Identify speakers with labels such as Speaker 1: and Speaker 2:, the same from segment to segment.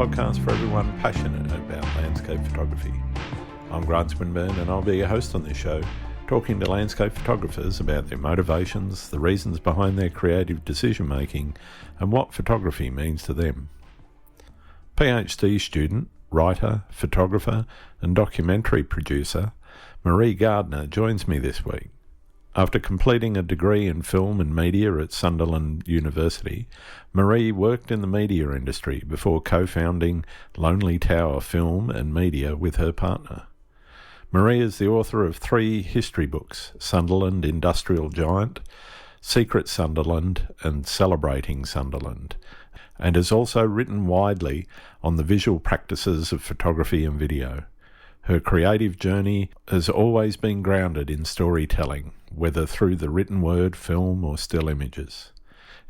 Speaker 1: podcast for everyone passionate about landscape photography. I'm Grant Swinburne and I'll be your host on this show, talking to landscape photographers about their motivations, the reasons behind their creative decision making, and what photography means to them. PhD student, writer, photographer, and documentary producer Marie Gardner joins me this week. After completing a degree in film and media at Sunderland University, Marie worked in the media industry before co-founding Lonely Tower Film and Media with her partner. Marie is the author of 3 history books, Sunderland Industrial Giant, Secret Sunderland and Celebrating Sunderland, and has also written widely on the visual practices of photography and video. Her creative journey has always been grounded in storytelling, whether through the written word, film or still images.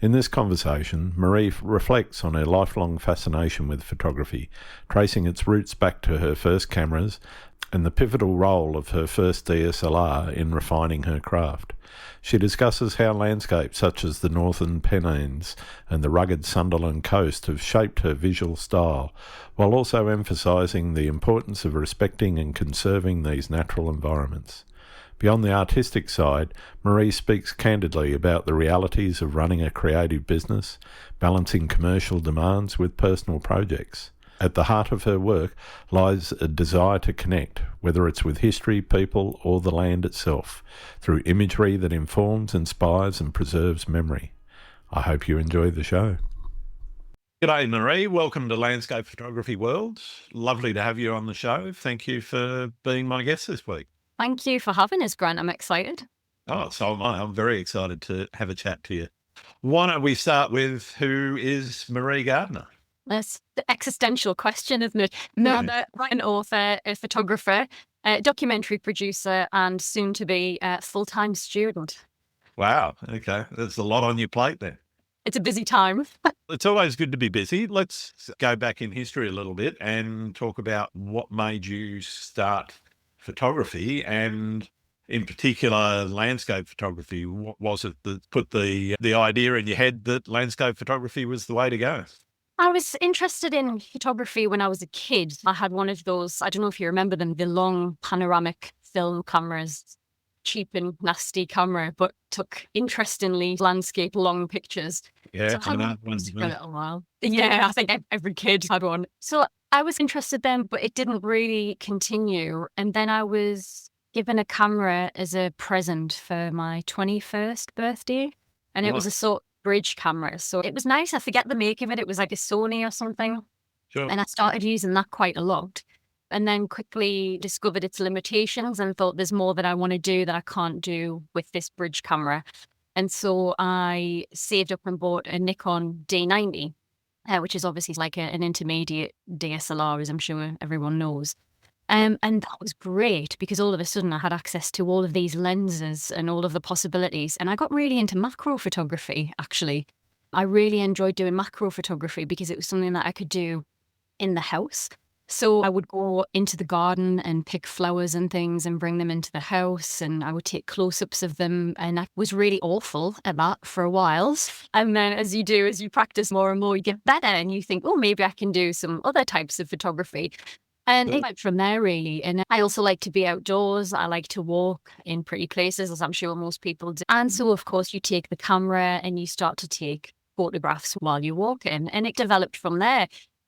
Speaker 1: In this conversation, Marie reflects on her lifelong fascination with photography, tracing its roots back to her first cameras and the pivotal role of her first DSLR in refining her craft. She discusses how landscapes such as the North Pennines and the rugged Sunderland coast have shaped her visual style, while also emphasising the importance of respecting and conserving these natural environments. Beyond the artistic side, Marie speaks candidly about the realities of running a creative business, balancing commercial demands with personal projects. At the heart of her work lies a desire to connect, whether it's with history, people, or the land itself, through imagery that informs, inspires, and preserves memory. I hope you enjoy the show. G'day, Marie. Welcome to Landscape Photography World. Lovely to have you on the show. Thank you for being my guest this week.
Speaker 2: Thank you for having us, Grant. I'm excited.
Speaker 1: Oh, so am I. I'm very excited to have a chat to you. Why don't we start with who is Marie Gardner?
Speaker 2: That's the existential question, isn't it? No, an author, a photographer, a documentary producer, and soon to be a full-time student.
Speaker 1: Wow. Okay. There's a lot on your plate there.
Speaker 2: It's a busy time.
Speaker 1: It's always good to be busy. Let's go back in history a little bit and talk about what made you start photography, and in particular landscape photography. What was it that put the idea in your head that landscape photography was the way to go?
Speaker 2: I was interested in photography when I was a kid. I had one of those, I don't know if you remember them, the long panoramic film cameras, cheap and nasty camera, but took interestingly landscape long pictures.
Speaker 1: Yeah,
Speaker 2: so I had one for a little while. Yeah, I think every kid had one. So I was interested then, but it didn't really continue. And then I was given a camera as a present for my 21st birthday. And it was a sort of bridge camera. So it was nice. I forget the make of it. It was like a Sony or something.
Speaker 1: Sure.
Speaker 2: And I started using that quite a lot. And then quickly discovered its limitations and thought there's more that I want to do that I can't do with this bridge camera. And so I saved up and bought a Nikon D90, which is obviously like an intermediate DSLR, as I'm sure everyone knows. And that was great because all of a sudden I had access to all of these lenses and all of the possibilities. And I got really into macro photography, actually. I really enjoyed doing macro photography because it was something that I could do in the house. So I would go into the garden and pick flowers and things and bring them into the house, and I would take close-ups of them. And I was really awful at that for a while. And then as you practice more and more, you get better and you think, oh, maybe I can do some other types of photography. And it went from there, really. And I also like to be outdoors. I like to walk in pretty places, as I'm sure most people do. And so, of course, you take the camera and you start to take photographs while you're walking. And it developed from there.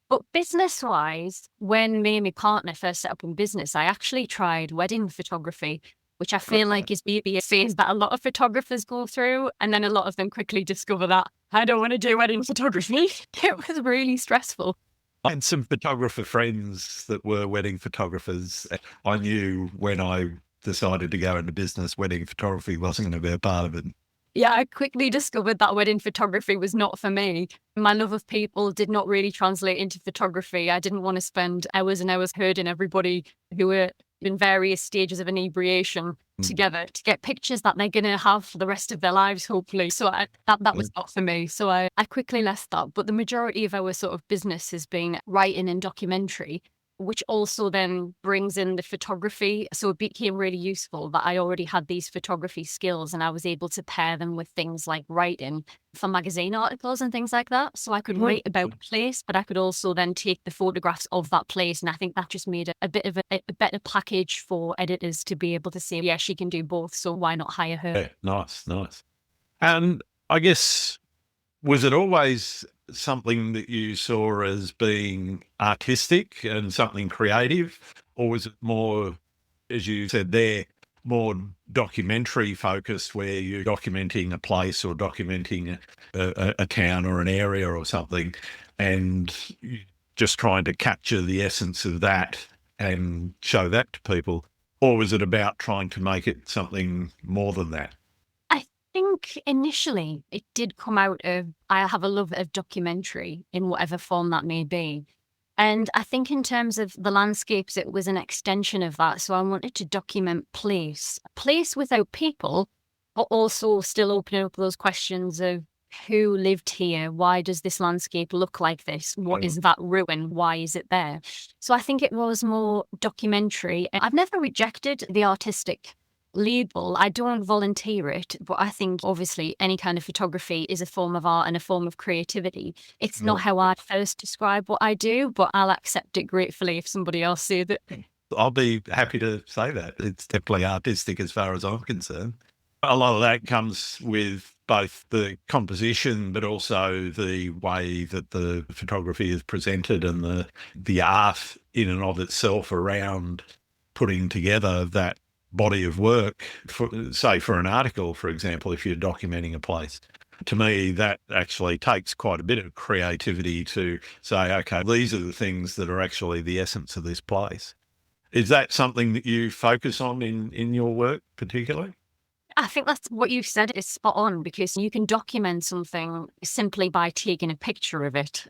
Speaker 2: But business-wise, when me and my partner first set up in business, I actually tried wedding photography, which I feel like is maybe a phase that a lot of photographers go through. And then a lot of them quickly discover that I don't want to do wedding photography. It was really stressful.
Speaker 1: I had some photographer friends that were wedding photographers. I knew when I decided to go into business, wedding photography wasn't going to be a part of it.
Speaker 2: Yeah, I quickly discovered that wedding photography was not for me. My love of people did not really translate into photography. I didn't want to spend hours and hours herding everybody who were in various stages of inebriation together to get pictures that they're going to have for the rest of their lives, hopefully. So that was not for me. So I quickly left that. But the majority of our sort of business has been writing and documentary. which also then brings in the photography. So it became really useful that I already had these photography skills and I was able to pair them with things like writing for magazine articles and things like that. So I could write about a place, but I could also then take the photographs of that place. And I think that just made a bit of a better package for editors to be able to say, yeah, she can do both. So why not hire her?
Speaker 1: Yeah, nice. And I guess, was it always something that you saw as being artistic and something creative, or was it more, as you said there, more documentary focused, where you're documenting a place or documenting a town or an area or something, and you just trying to capture the essence of that and show that to people? Or was it about trying to make it something more than that?
Speaker 2: I think initially it did come out of, I have a love of documentary in whatever form that may be. And I think in terms of the landscapes, it was an extension of that. So I wanted to document place without people, but also still opening up those questions of who lived here? Why does this landscape look like this? What is that ruin? Why is it there? So I think it was more documentary. I've never rejected the artistic label. I don't volunteer it, but I think obviously any kind of photography is a form of art and a form of creativity. It's not how I'd first describe what I do, but I'll accept it gratefully if somebody else says it.
Speaker 1: I'll be happy to say that. It's definitely artistic as far as I'm concerned. A lot of that comes with both the composition, but also the way that the photography is presented and the art in and of itself around putting together that body of work, for an article, for example, if you're documenting a place. To me, that actually takes quite a bit of creativity to say, okay, these are the things that are actually the essence of this place. Is that something that you focus on in your work particularly?
Speaker 2: I think that's what you said is spot on, because you can document something simply by taking a picture of it,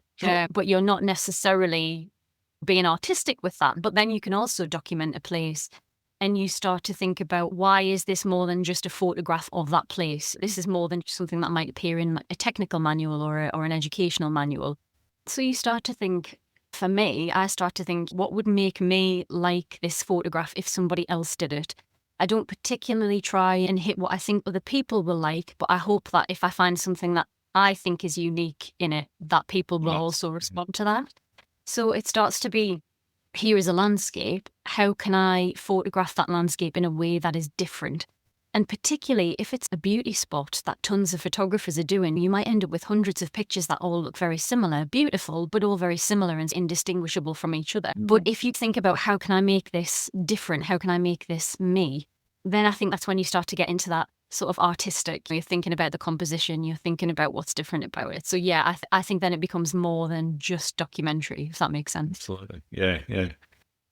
Speaker 2: but you're not necessarily being artistic with that. But then you can also document a place and you start to think about, why is this more than just a photograph of that place? This is more than something that might appear in a technical manual or an educational manual. So you start to think, for me, I start to think, what would make me like this photograph if somebody else did it? I don't particularly try and hit what I think other people will like, but I hope that if I find something that I think is unique in it, that people will also respond to that. So it starts to be, here is a landscape. How can I photograph that landscape in a way that is different? And particularly if it's a beauty spot that tons of photographers are doing, you might end up with hundreds of pictures that all look very similar, beautiful, but all very similar and indistinguishable from each other. But if you think about, how can I make this different? How can I make this me? Then I think that's when you start to get into that sort of artistic. You're thinking about the composition, you're thinking about what's different about it. So yeah, I think then it becomes more than just documentary, if that makes sense.
Speaker 1: Absolutely. Yeah.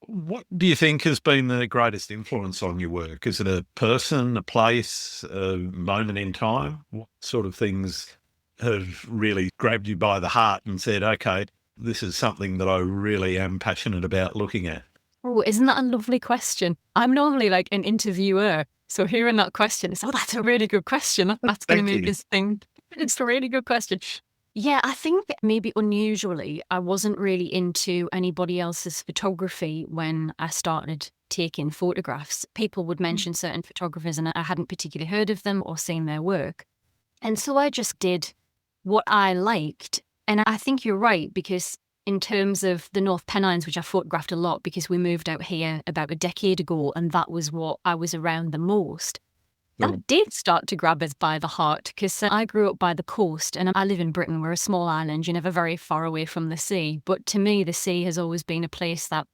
Speaker 1: What do you think has been the greatest influence on your work? Is it a person, a place, a moment in time? What sort of things have really grabbed you by the heart and said, okay, this is something that I really am passionate about looking at?
Speaker 2: Oh, isn't that a lovely question? I'm normally like an interviewer. So hearing that question is, that's a really good question. That's going to make this thing. It's a really good question. Yeah, I think maybe unusually, I wasn't really into anybody else's photography when I started taking photographs. People would mention certain photographers and I hadn't particularly heard of them or seen their work. And so I just did what I liked. And I think you're right, because in terms of the North Pennines, which I photographed a lot because we moved out here about a decade ago, and that was what I was around the most. That did start to grab us by the heart, because I grew up by the coast and I live in Britain. We're a small island. You're never very far away from the sea. But to me, the sea has always been a place that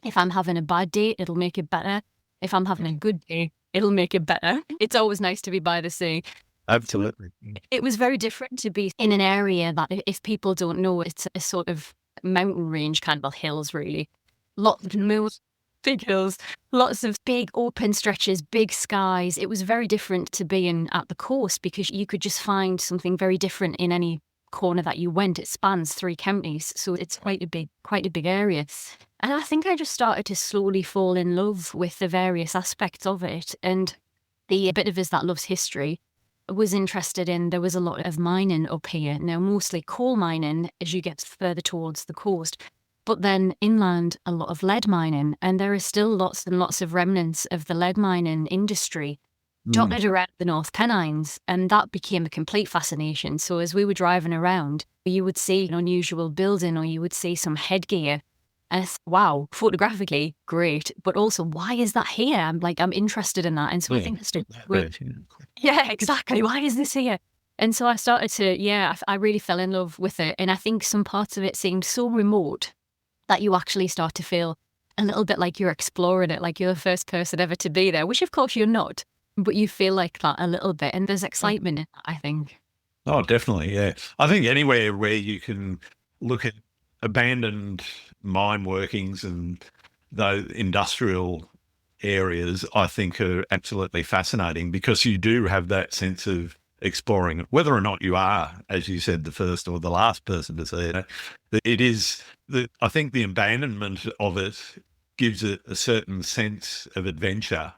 Speaker 2: if I'm having a bad day, it'll make it better. If I'm having a good day, it'll make it better. It's always nice to be by the sea.
Speaker 1: Absolutely.
Speaker 2: It was very different to be in an area that, if people don't know, it's a sort of mountain range, kind of hills, really. Lots of hills, big hills, lots of big open stretches, big skies. It was very different to being at the coast, because you could just find something very different in any corner that you went. It spans 3 counties, so it's quite a big area. And I think I just started to slowly fall in love with the various aspects of it. And the bit of us that loves history was interested in, there was a lot of mining up here. Now, mostly coal mining as you get further towards the coast. But then inland, a lot of lead mining, and there are still lots and lots of remnants of the lead mining industry dotted around the North Pennines, and that became a complete fascination. So as we were driving around, you would see an unusual building or you would see some headgear. And it's, wow, photographically, great. But also, why is that here? I'm interested in that. And so I think yeah, exactly. Why is this here? And so I started to, I really fell in love with it. And I think some parts of it seemed so remote that you actually start to feel a little bit like you're exploring it, like you're the first person ever to be there, which of course you're not, but you feel like that a little bit. And there's excitement in that, I think.
Speaker 3: Oh, definitely, yeah. I think anywhere where you can look at abandoned mine workings and those industrial areas, I think are absolutely fascinating, because you do have that sense of exploring it, whether or not you are, as you said, the first or the last person to see it. It is, I think the abandonment of it gives it a certain sense of adventure,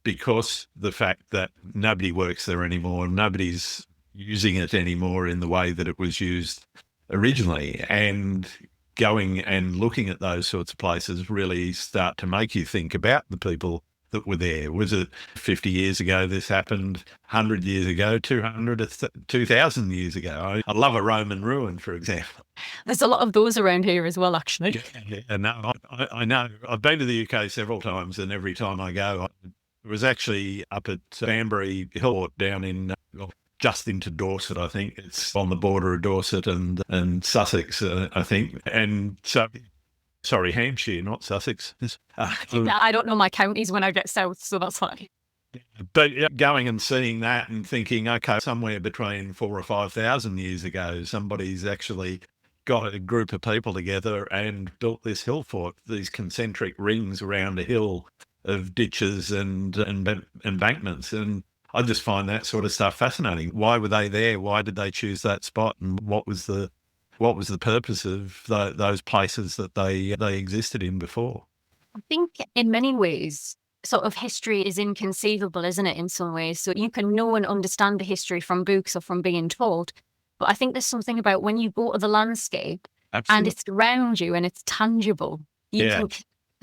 Speaker 3: because the fact that nobody works there anymore, nobody's using it anymore in the way that it was used originally, and going and looking at those sorts of places really start to make you think about the people that were there. Was it 50 years ago this happened, 100 years ago, 200, 2,000 years ago? I love a Roman ruin, for example.
Speaker 2: There's a lot of those around here as well, actually.
Speaker 3: Yeah, no, I know. I've been to the UK several times, and every time I go, I was actually up at Banbury Hill down in just into Dorset, I think. It's on the border of Dorset and Sussex, I think. And so, sorry, Hampshire, not Sussex.
Speaker 2: I don't know my counties when I get south, so that's fine.
Speaker 3: But going and seeing that and thinking, okay, somewhere between 4,000 or 5,000 years ago, somebody's actually got a group of people together and built this hill fort, these concentric rings around a hill of ditches and embankments. And I just find that sort of stuff fascinating. Why were they there? Why did they choose that spot? And what was the purpose of those places that they existed in before?
Speaker 2: I think in many ways, sort of history is inconceivable, isn't it, in some ways? So you can know and understand the history from books or from being told. But I think there's something about when you go to the landscape and it's around you and it's tangible, you can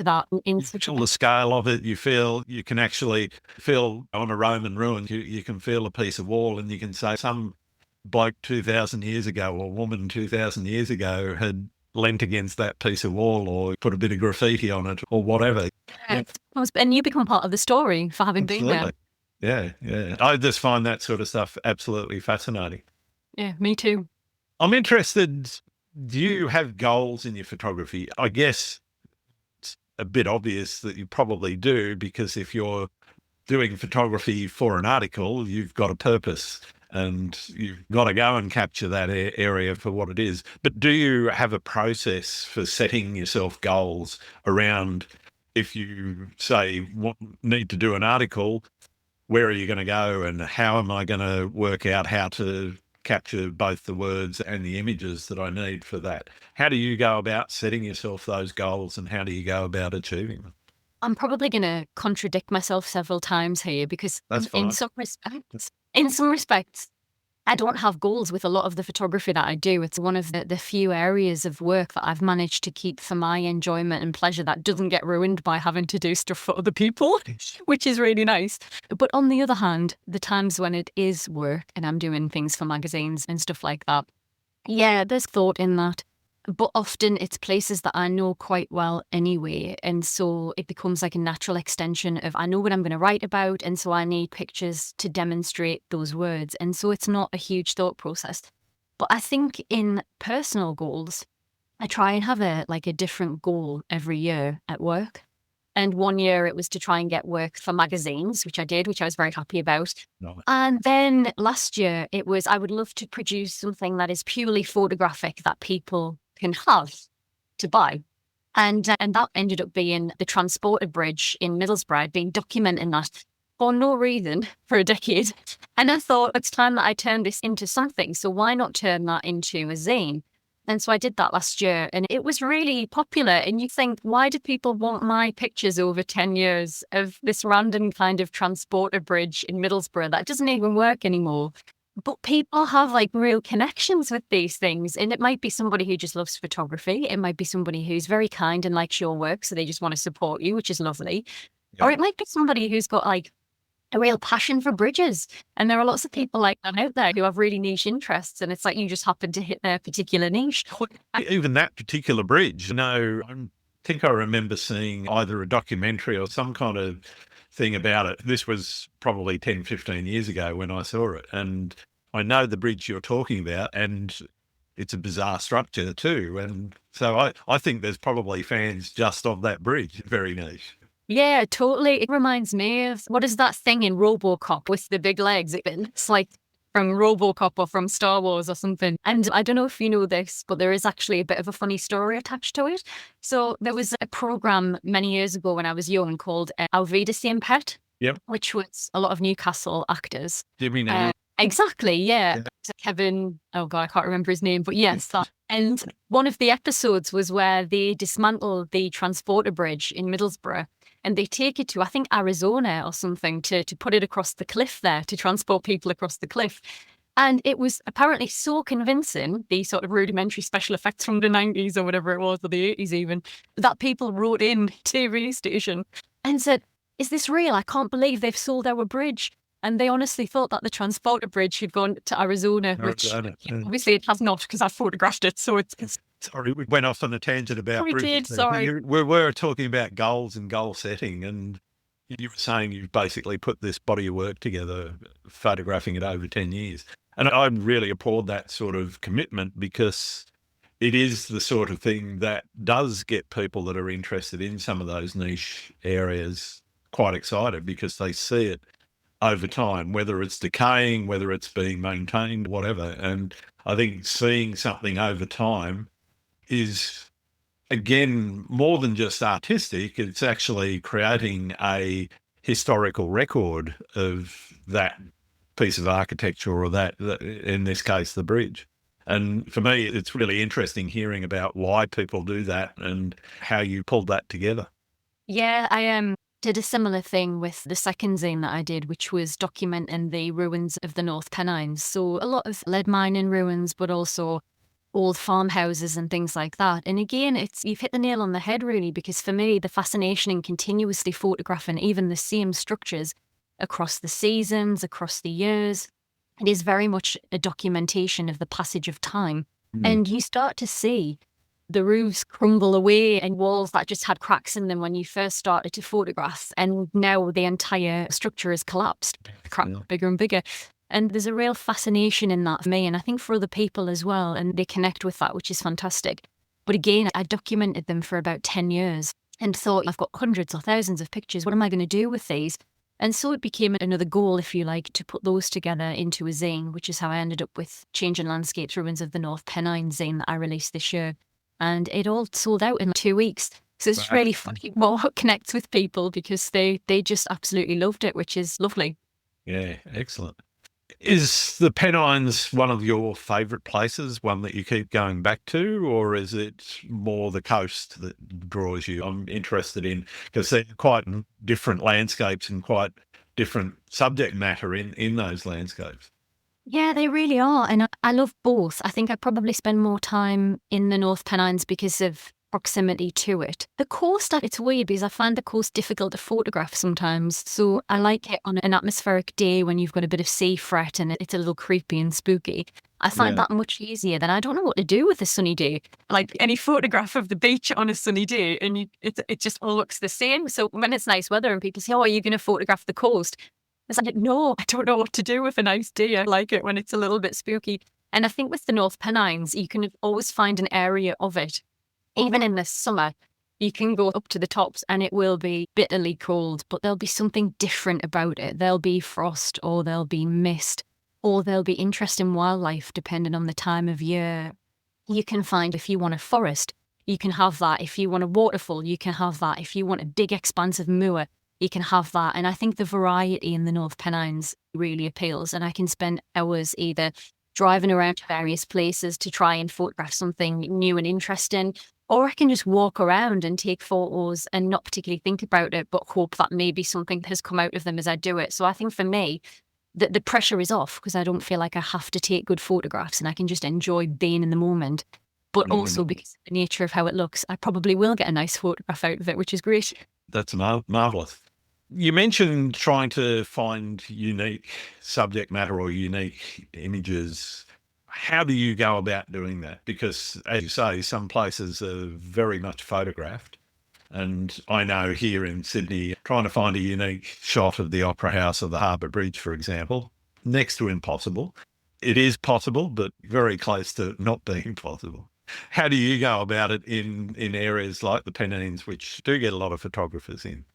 Speaker 2: that in such
Speaker 3: the scale of it, you can actually feel on a Roman ruin, you can feel a piece of wall, and you can say some bloke 2,000 years ago or woman 2,000 years ago had leant against that piece of wall or put a bit of graffiti on it or whatever.
Speaker 2: And you become part of the story for having been there.
Speaker 3: Yeah. I just find that sort of stuff absolutely fascinating.
Speaker 2: Yeah, me too.
Speaker 3: I'm interested, do you have goals in your photography? I guess a bit obvious that you probably do, because if you're doing photography for an article, you've got a purpose and you've got to go and capture that area for what it is. But do you have a process for setting yourself goals around, if you say need to do an article, where are you going to go and how am I going to work out how to capture both the words and the images that I need for that? How do you go about setting yourself those goals, and how do you go about achieving them?
Speaker 2: I'm probably going to contradict myself several times here, because in some respects, I don't have goals with a lot of the photography that I do. It's one of the few areas of work that I've managed to keep for my enjoyment and pleasure that doesn't get ruined by having to do stuff for other people, which is really nice. But on the other hand, the times when it is work and I'm doing things for magazines and stuff like that, yeah, there's thought in that. But often it's places that I know quite well anyway. And so it becomes like a natural extension of, I know what I'm going to write about. And so I need pictures to demonstrate those words. And so it's not a huge thought process. But I think in personal goals, I try and have a different goal every year at work. And one year it was to try and get work for magazines, which I did, which I was very happy about. No. And then last year it was, I would love to produce something that is purely photographic that people can have to buy. And that ended up being the Transporter Bridge in Middlesbrough. I'd been documenting that for no reason for a decade. And I thought it's time that I turned this into something. So why not turn that into a zine? And so I did that last year, and it was really popular. And you think, why do people want my pictures over 10 years of this random kind of transporter bridge in Middlesbrough that doesn't even work anymore? But people have like real connections with these things. And it might be somebody who just loves photography. It might be somebody who's very kind and likes your work. So they just want to support you, which is lovely.
Speaker 3: Yeah.
Speaker 2: Or it might be somebody who's got like a real passion for bridges. And there are lots of people like that out there who have really niche interests. And it's like you just happen to hit their particular niche.
Speaker 3: Even that particular bridge, I think I remember seeing either a documentary or some kind of thing about it. This was probably 10, 15 years ago when I saw it. And I know the bridge you're talking about, and it's a bizarre structure too. And so I think there's probably fans just of that bridge. Very niche.
Speaker 2: Yeah, totally. It reminds me of, what is that thing in RoboCop with the big legs? It's like from RoboCop or from Star Wars or something. And I don't know if you know this, but there is actually a bit of a funny story attached to it. So there was a program many years ago when I was young called Our Vida Same Pet,
Speaker 3: Yep.
Speaker 2: which was a lot of Newcastle actors.
Speaker 3: Jimmy now.
Speaker 2: Exactly, yeah. So Kevin, oh God, I can't remember his name, but yes, that. And one of the episodes was where they dismantle the transporter bridge in Middlesbrough. And they take it to, I think, Arizona or something to put it across the cliff there, to transport people across the cliff. And it was apparently so convincing, the sort of rudimentary special effects from the 90s or whatever it was, or the 80s even, that people wrote in TV station and said, is this real? I can't believe they've sold our bridge. And they honestly thought that the transporter bridge had gone to Arizona, which obviously it has not, because I photographed it. So it's
Speaker 3: Sorry, we went off on a tangent about
Speaker 2: We
Speaker 3: bridges
Speaker 2: did,
Speaker 3: there.
Speaker 2: sorry.
Speaker 3: We were talking about goals and goal setting, and you were saying you've basically put this body of work together, photographing it over 10 years. And I really applaud that sort of commitment, because it is the sort of thing that does get people that are interested in some of those niche areas quite excited, because they see it over time, whether it's decaying, whether it's being maintained, whatever. And I think seeing something over time is, again, more than just artistic. It's actually creating a historical record of that piece of architecture, or that in this case, the bridge. And for me, it's really interesting hearing about why people do that and how you pulled that together.
Speaker 2: Yeah, I did a similar thing with the second zine that I did, which was documenting the ruins of the North Pennines. So a lot of lead mining ruins, but also old farmhouses and things like that. And again, you've hit the nail on the head, really, because for me, the fascination in continuously photographing even the same structures across the seasons, across the years, it is very much a documentation of the passage of time. And you start to see the roofs crumble away and walls that just had cracks in them when you first started to photograph. And now the entire structure has collapsed, bigger and bigger. And there's a real fascination in that for me, and I think for other people as well. And they connect with that, which is fantastic. But again, I documented them for about 10 years and thought, I've got hundreds or thousands of pictures. What am I going to do with these? And so it became another goal, if you like, to put those together into a zine, which is how I ended up with Changing Landscapes, Ruins of the North Pennines zine that I released this year. And it all sold out in 2 weeks. So it's really funny what connects with people, because they just absolutely loved it, which is lovely.
Speaker 3: Yeah, excellent. Is the Pennines one of your favourite places, one that you keep going back to, or is it more the coast that draws you? I'm interested in, because they're quite different landscapes and quite different subject matter in those landscapes.
Speaker 2: Yeah, they really are. And I love both. I think I probably spend more time in the North Pennines because of proximity to it. The coast, it's weird because I find the coast difficult to photograph sometimes. So I like it on an atmospheric day when you've got a bit of sea fret and it's a little creepy and spooky. I find that much easier than I don't know what to do with a sunny day. Like any photograph of the beach on a sunny day, and it just all looks the same. So when it's nice weather and people say, oh, are you going to photograph the coast? It's like, no, I don't know what to do with a nice day. I like it when it's a little bit spooky. And I think with the North Pennines, you can always find an area of it. Even in the summer, you can go up to the tops and it will be bitterly cold, but there'll be something different about it. There'll be frost, or there'll be mist, or there'll be interesting wildlife depending on the time of year. You can find, if you want a forest, you can have that. If you want a waterfall, you can have that. If you want a big expansive moor, you can have that. And I think the variety in the North Pennines really appeals. And I can spend hours either driving around to various places to try and photograph something new and interesting, or I can just walk around and take photos and not particularly think about it, but hope that maybe something has come out of them as I do it. So I think for me, the pressure is off because I don't feel like I have to take good photographs and I can just enjoy being in the moment. But also because of the nature of how it looks, I probably will get a nice photograph out of it, which is great.
Speaker 3: That's marvelous. You mentioned trying to find unique subject matter or unique images. How do you go about doing that? Because, as you say, some places are very much photographed. And I know here in Sydney, trying to find a unique shot of the Opera House or the Harbour Bridge, for example, next to impossible. It is possible, but very close to not being possible. How do you go about it in areas like the Pennines, which do get a lot of photographers in?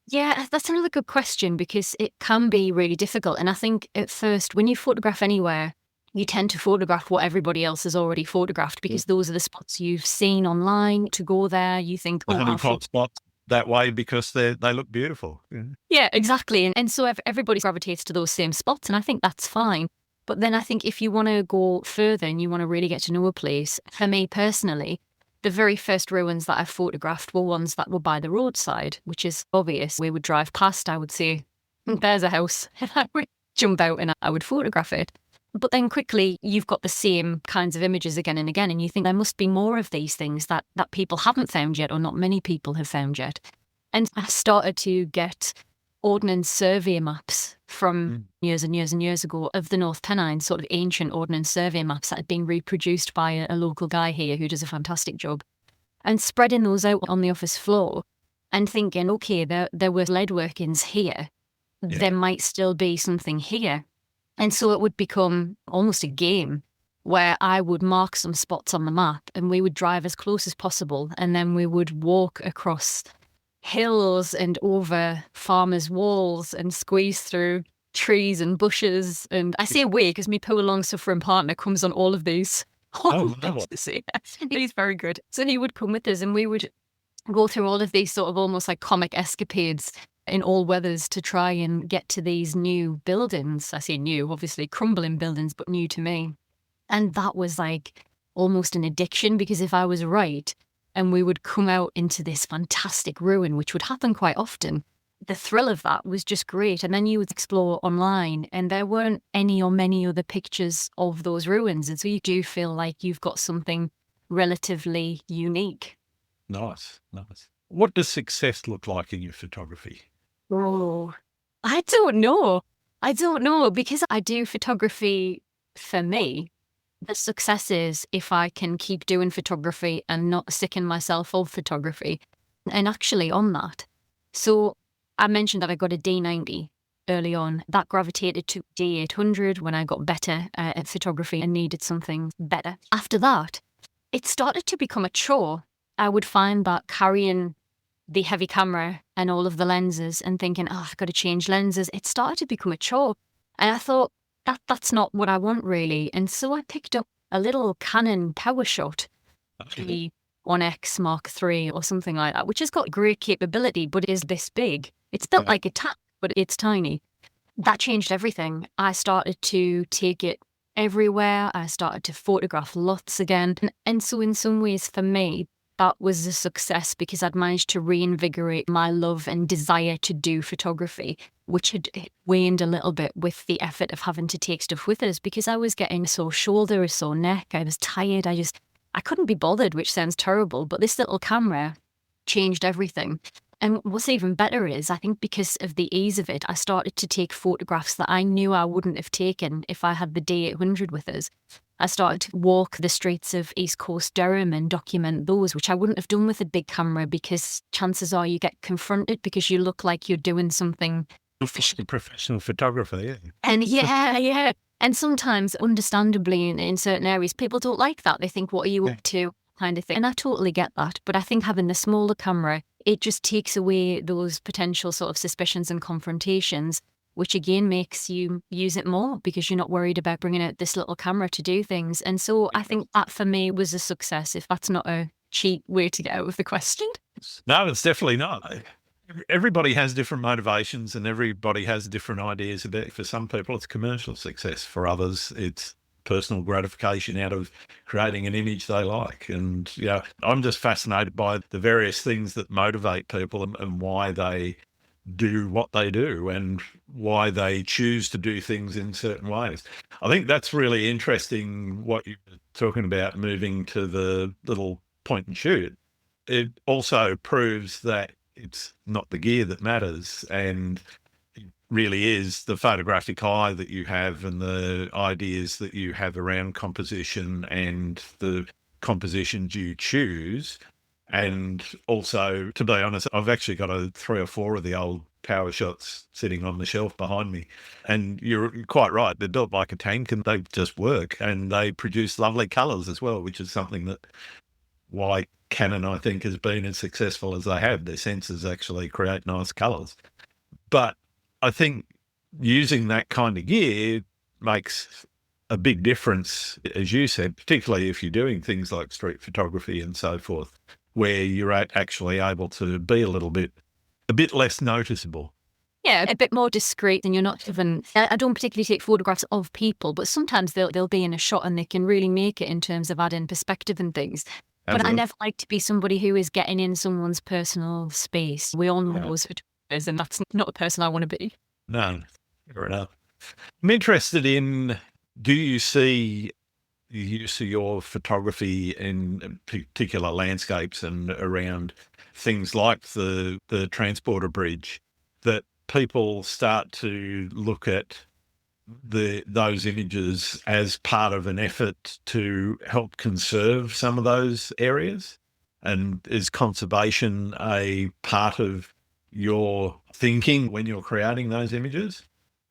Speaker 2: Yeah, that's another good question because it can be really difficult. And I think at first, when you photograph anywhere, you tend to photograph what everybody else has already photographed because those are the spots you've seen online. To go there, you think,
Speaker 3: The honeypot spots that way because they look beautiful.
Speaker 2: Yeah, exactly. And so everybody gravitates to those same spots, and I think that's fine. But then I think if you want to go further and you want to really get to know a place, for me personally, the very first ruins that I photographed were ones that were by the roadside, which is obvious. We would drive past, I would say, there's a house, and I would jump out and I would photograph it. But then quickly, you've got the same kinds of images again and again, and you think there must be more of these things that people haven't found yet, or not many people have found yet. And I started to get ordnance survey maps from years and years and years ago of the North Pennines, sort of ancient ordnance survey maps that had been reproduced by a local guy here who does a fantastic job, and spreading those out on the office floor and thinking, okay, there were lead workings here. Yeah. There might still be something here. And so it would become almost a game where I would mark some spots on the map and we would drive as close as possible. And then we would walk across hills and over farmers' walls and squeeze through trees and bushes. And I say we because my poor long-suffering partner comes on all of these. He's very good. So he would come with us and we would go through all of these sort of almost like comic escapades in all weathers to try and get to these new buildings. I say new, obviously crumbling buildings, but new to me. And that was like almost an addiction because if I was right and we would come out into this fantastic ruin, which would happen quite often, the thrill of that was just great. And then you would explore online and there weren't any or many other pictures of those ruins. And so you do feel like you've got something relatively unique.
Speaker 3: Nice. What does success look like in your photography?
Speaker 2: Oh, I don't know because I do photography for me. The success is if I can keep doing photography and not sicking myself of photography. And actually on that, so I mentioned that I got a D90 early on. That gravitated to D800 when I got better at photography and needed something better. After that, it started to become a chore. I would find that carrying the heavy camera and all of the lenses and thinking, I've got to change lenses. It started to become a chore. And I thought, that's not what I want really. And so I picked up a little Canon PowerShot, the 1X Mark III or something like that, which has got great capability, but it is this big. It's built like a tank, but it's tiny. That changed everything. I started to take it everywhere. I started to photograph lots again. And so in some ways for me, that was a success because I'd managed to reinvigorate my love and desire to do photography, which had waned a little bit with the effort of having to take stuff with us because I was getting a sore shoulder, a sore neck. I was tired. I couldn't be bothered, which sounds terrible, but this little camera changed everything. And what's even better is I think because of the ease of it, I started to take photographs that I knew I wouldn't have taken if I had the D800 with us. I started to walk the streets of East Coast Durham and document those, which I wouldn't have done with a big camera because chances are you get confronted because you look like you're doing something.
Speaker 3: Professional photographer, yeah.
Speaker 2: And yeah. And sometimes, understandably, in certain areas, people don't like that. They think, what are you up to, kind of thing. And I totally get that. But I think having the smaller camera, it just takes away those potential sort of suspicions and confrontations, which again makes you use it more because you're not worried about bringing out this little camera to do things. And so I think that for me was a success, if that's not a cheap way to get out of the question.
Speaker 3: No, it's definitely not. Everybody has different motivations and everybody has different ideas about it. For some people, it's commercial success. For others, it's personal gratification out of creating an image they like. And, I'm just fascinated by the various things that motivate people and why they do what they do and why they choose to do things in certain ways. I think that's really interesting what you were talking about, moving to the little point and shoot. It also proves that it's not the gear that matters, and it really is the photographic eye that you have and the ideas that you have around composition and the compositions you choose. And also, to be honest, I've actually got 3 or 4 of the old power shots sitting on the shelf behind me. And you're quite right. They're built like a tank and they just work, and they produce lovely colours as well, which is something that why Canon, I think, has been as successful as they have. Their sensors actually create nice colours. But I think using that kind of gear makes a big difference, as you said, particularly if you're doing things like street photography and so forth, where you're actually able to be a bit less noticeable.
Speaker 2: Yeah, a bit more discreet, and you're not even. I don't particularly take photographs of people, but sometimes they'll be in a shot and they can really make it in terms of adding perspective and things. But I never like to be somebody who is getting in someone's personal space. We all know those photographers, and that's not the person I want to be.
Speaker 3: No, fair enough. I'm interested in, do you see the use of your photography in particular landscapes and around things like the transporter bridge, that people start to look at those images as part of an effort to help conserve some of those areas? And is conservation a part of your thinking when you're creating those images?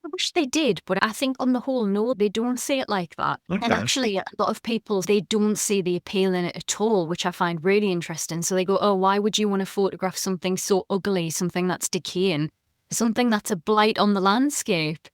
Speaker 2: I wish they did, but I think on the whole, no, they don't see it like that.
Speaker 3: Okay.
Speaker 2: And actually, a lot of people, they don't see the appeal in it at all, which I find really interesting. So they go, oh, why would you want to photograph something so ugly, something that's decaying, something that's a blight on the landscape?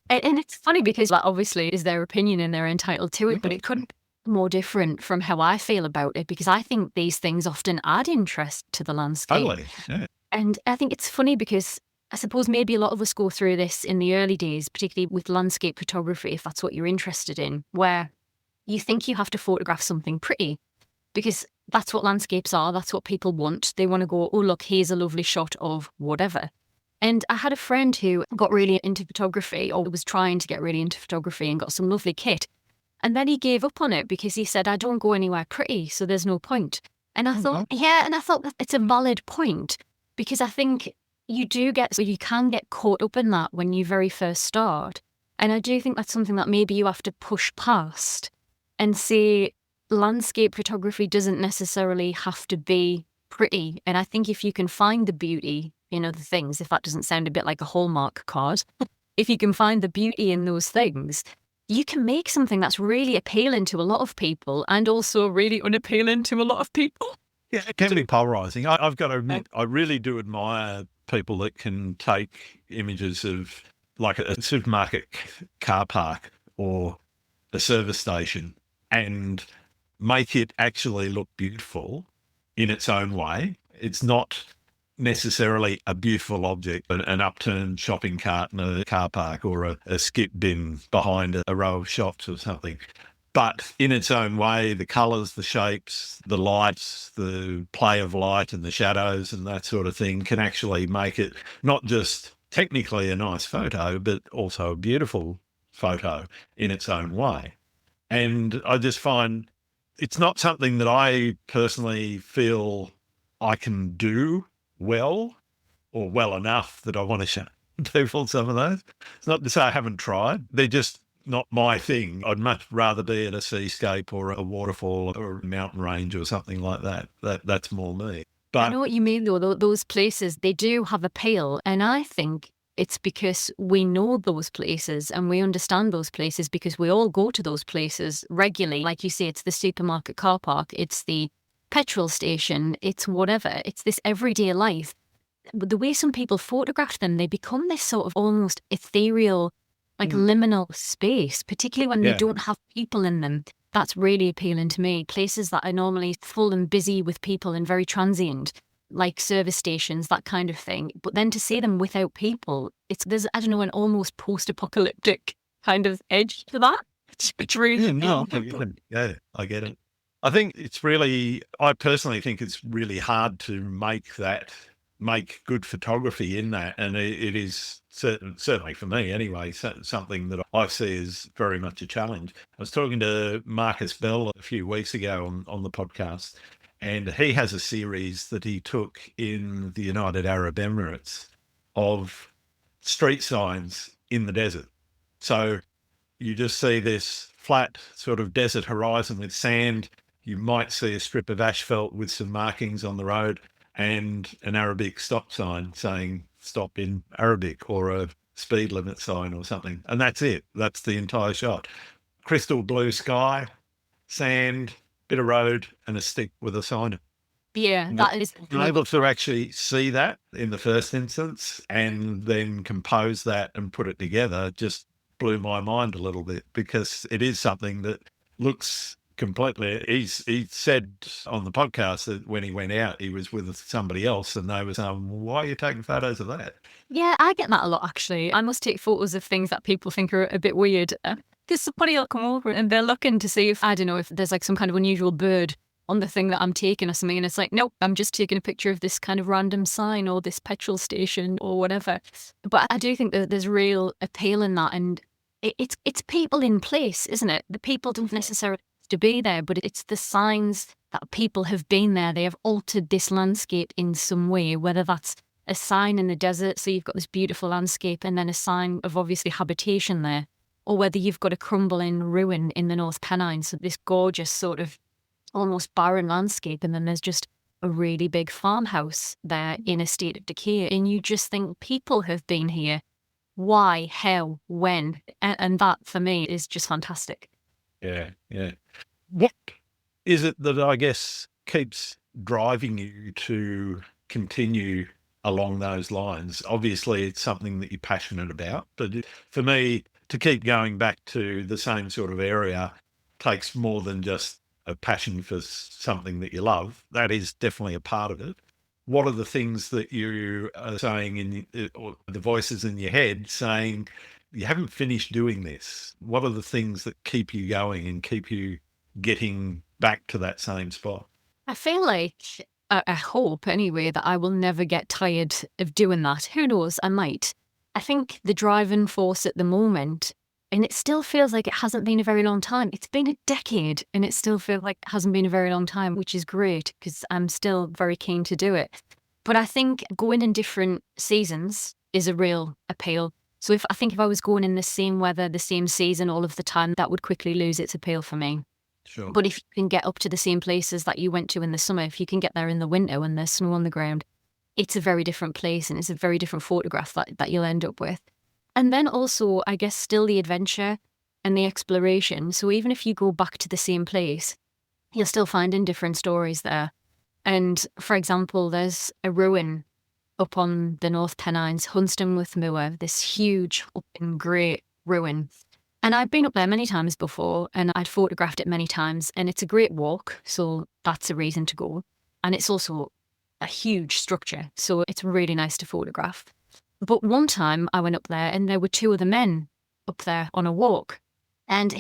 Speaker 2: And it's funny because, like, obviously, it's their opinion and they're entitled to it, but it couldn't be more different from how I feel about it, because I think these things often add interest to the landscape.
Speaker 3: Totally. Yeah.
Speaker 2: And I think it's funny because I suppose maybe a lot of us go through this in the early days, particularly with landscape photography, if that's what you're interested in, where you think you have to photograph something pretty because that's what landscapes are. That's what people want. They want to go, oh, look, here's a lovely shot of whatever. And I had a friend who got really into photography, or was trying to get really into photography, and got some lovely kit. And then he gave up on it because he said, I don't go anywhere pretty, so there's no point. And I thought, that it's a valid point, because I think you can get caught up in that when you very first start. And I do think that's something that maybe you have to push past and say landscape photography doesn't necessarily have to be pretty. And I think if you can find the beauty in other things, if that doesn't sound a bit like a Hallmark card, if you can find the beauty in those things, you can make something that's really appealing to a lot of people and also really unappealing to a lot of people.
Speaker 3: Yeah, it can be polarizing. I've got to admit, I really do admire people that can take images of like a supermarket car park or a service station and make it actually look beautiful in its own way. It's not necessarily a beautiful object, but an upturned shopping cart in a car park or a skip bin behind a row of shops or something. But in its own way, the colours, the shapes, the lights, the play of light and the shadows and that sort of thing can actually make it not just technically a nice photo, but also a beautiful photo in its own way. And I just find it's not something that I personally feel I can do well, or well enough that I want to show people some of those. It's not to say I haven't tried. They're just not my thing. I'd much rather be at a seascape or a waterfall or a mountain range or something like that. That's more me. But
Speaker 2: I know what you mean, though. Those places, they do have appeal. And I think it's because we know those places and we understand those places because we all go to those places regularly. Like you say, it's the supermarket car park, it's the petrol station, it's whatever. It's this everyday life. But the way some people photograph them, they become this sort of almost ethereal, like liminal space, particularly when they don't have people in them. That's really appealing to me. Places that are normally full and busy with people and very transient, like service stations, that kind of thing. But then to see them without people, there's I don't know, an almost post-apocalyptic kind of edge to that. It's really
Speaker 3: I get it. I think it's really, I personally think it's really hard to make that make good photography in that. And it is certainly for me anyway, something that I see as very much a challenge. I was talking to Marcus Bell a few weeks ago on the podcast, and he has a series that he took in the United Arab Emirates of street signs in the desert. So you just see this flat sort of desert horizon with sand. You might see a strip of asphalt with some markings on the road and an Arabic stop sign saying stop in Arabic, or a speed limit sign or something. And that's it. That's the entire shot. Crystal blue sky, sand, bit of road, and a stick with a sign.
Speaker 2: Yeah, that is
Speaker 3: Being able to actually see that in the first instance and then compose that and put it together just blew my mind a little bit, because it is something that looks completely. He said on the podcast that when he went out, he was with somebody else, and they were saying, "Why are you taking photos of that?"
Speaker 2: Yeah, I get that a lot, actually. I must take photos of things that people think are a bit weird. Because somebody will come over and they're looking to see if, I don't know, if there's like some kind of unusual bird on the thing that I'm taking or something. And it's like, nope, I'm just taking a picture of this kind of random sign or this petrol station or whatever. But I do think that there's real appeal in that. And it's people in place, isn't it? The people don't necessarily have to be there, but it's the signs that people have been there. They have altered this landscape in some way, whether that's a sign in the desert, so you've got this beautiful landscape, and then a sign of obviously habitation there, or whether you've got a crumbling ruin in the North Pennines, so this gorgeous sort of almost barren landscape, and then there's just a really big farmhouse there in a state of decay, and you just think people have been here. Why, how, when? And that for me is just fantastic.
Speaker 3: Yeah. What is it that I guess keeps driving you to continue along those lines? Obviously, it's something that you're passionate about, but for me, to keep going back to the same sort of area takes more than just a passion for something that you love. That is definitely a part of it. What are the things that you are saying or the voices in your head saying, you haven't finished doing this? What are the things that keep you going and keep you getting back to that same spot?
Speaker 2: I feel like, I hope anyway, that I will never get tired of doing that. Who knows, I might. I think the driving force at the moment, and it still feels like it hasn't been a very long time. It's been a decade and it still feels like it hasn't been a very long time, which is great because I'm still very keen to do it. But I think going in different seasons is a real appeal. So if I was going in the same weather, the same season all of the time, that would quickly lose its appeal for me.
Speaker 3: Sure.
Speaker 2: But if you can get up to the same places that you went to in the summer, if you can get there in the winter when there's snow on the ground, it's a very different place and it's a very different photograph that you'll end up with. And then also, I guess, still the adventure and the exploration. So even if you go back to the same place, you're still finding different stories there. And for example, there's a ruin up on the North Pennines, Hunstonworth Moor, this huge open great ruin. And I'd been up there many times before and I'd photographed it many times, and it's a great walk, so that's a reason to go. And it's also a huge structure, so it's really nice to photograph. But one time I went up there and there were two other men up there on a walk, and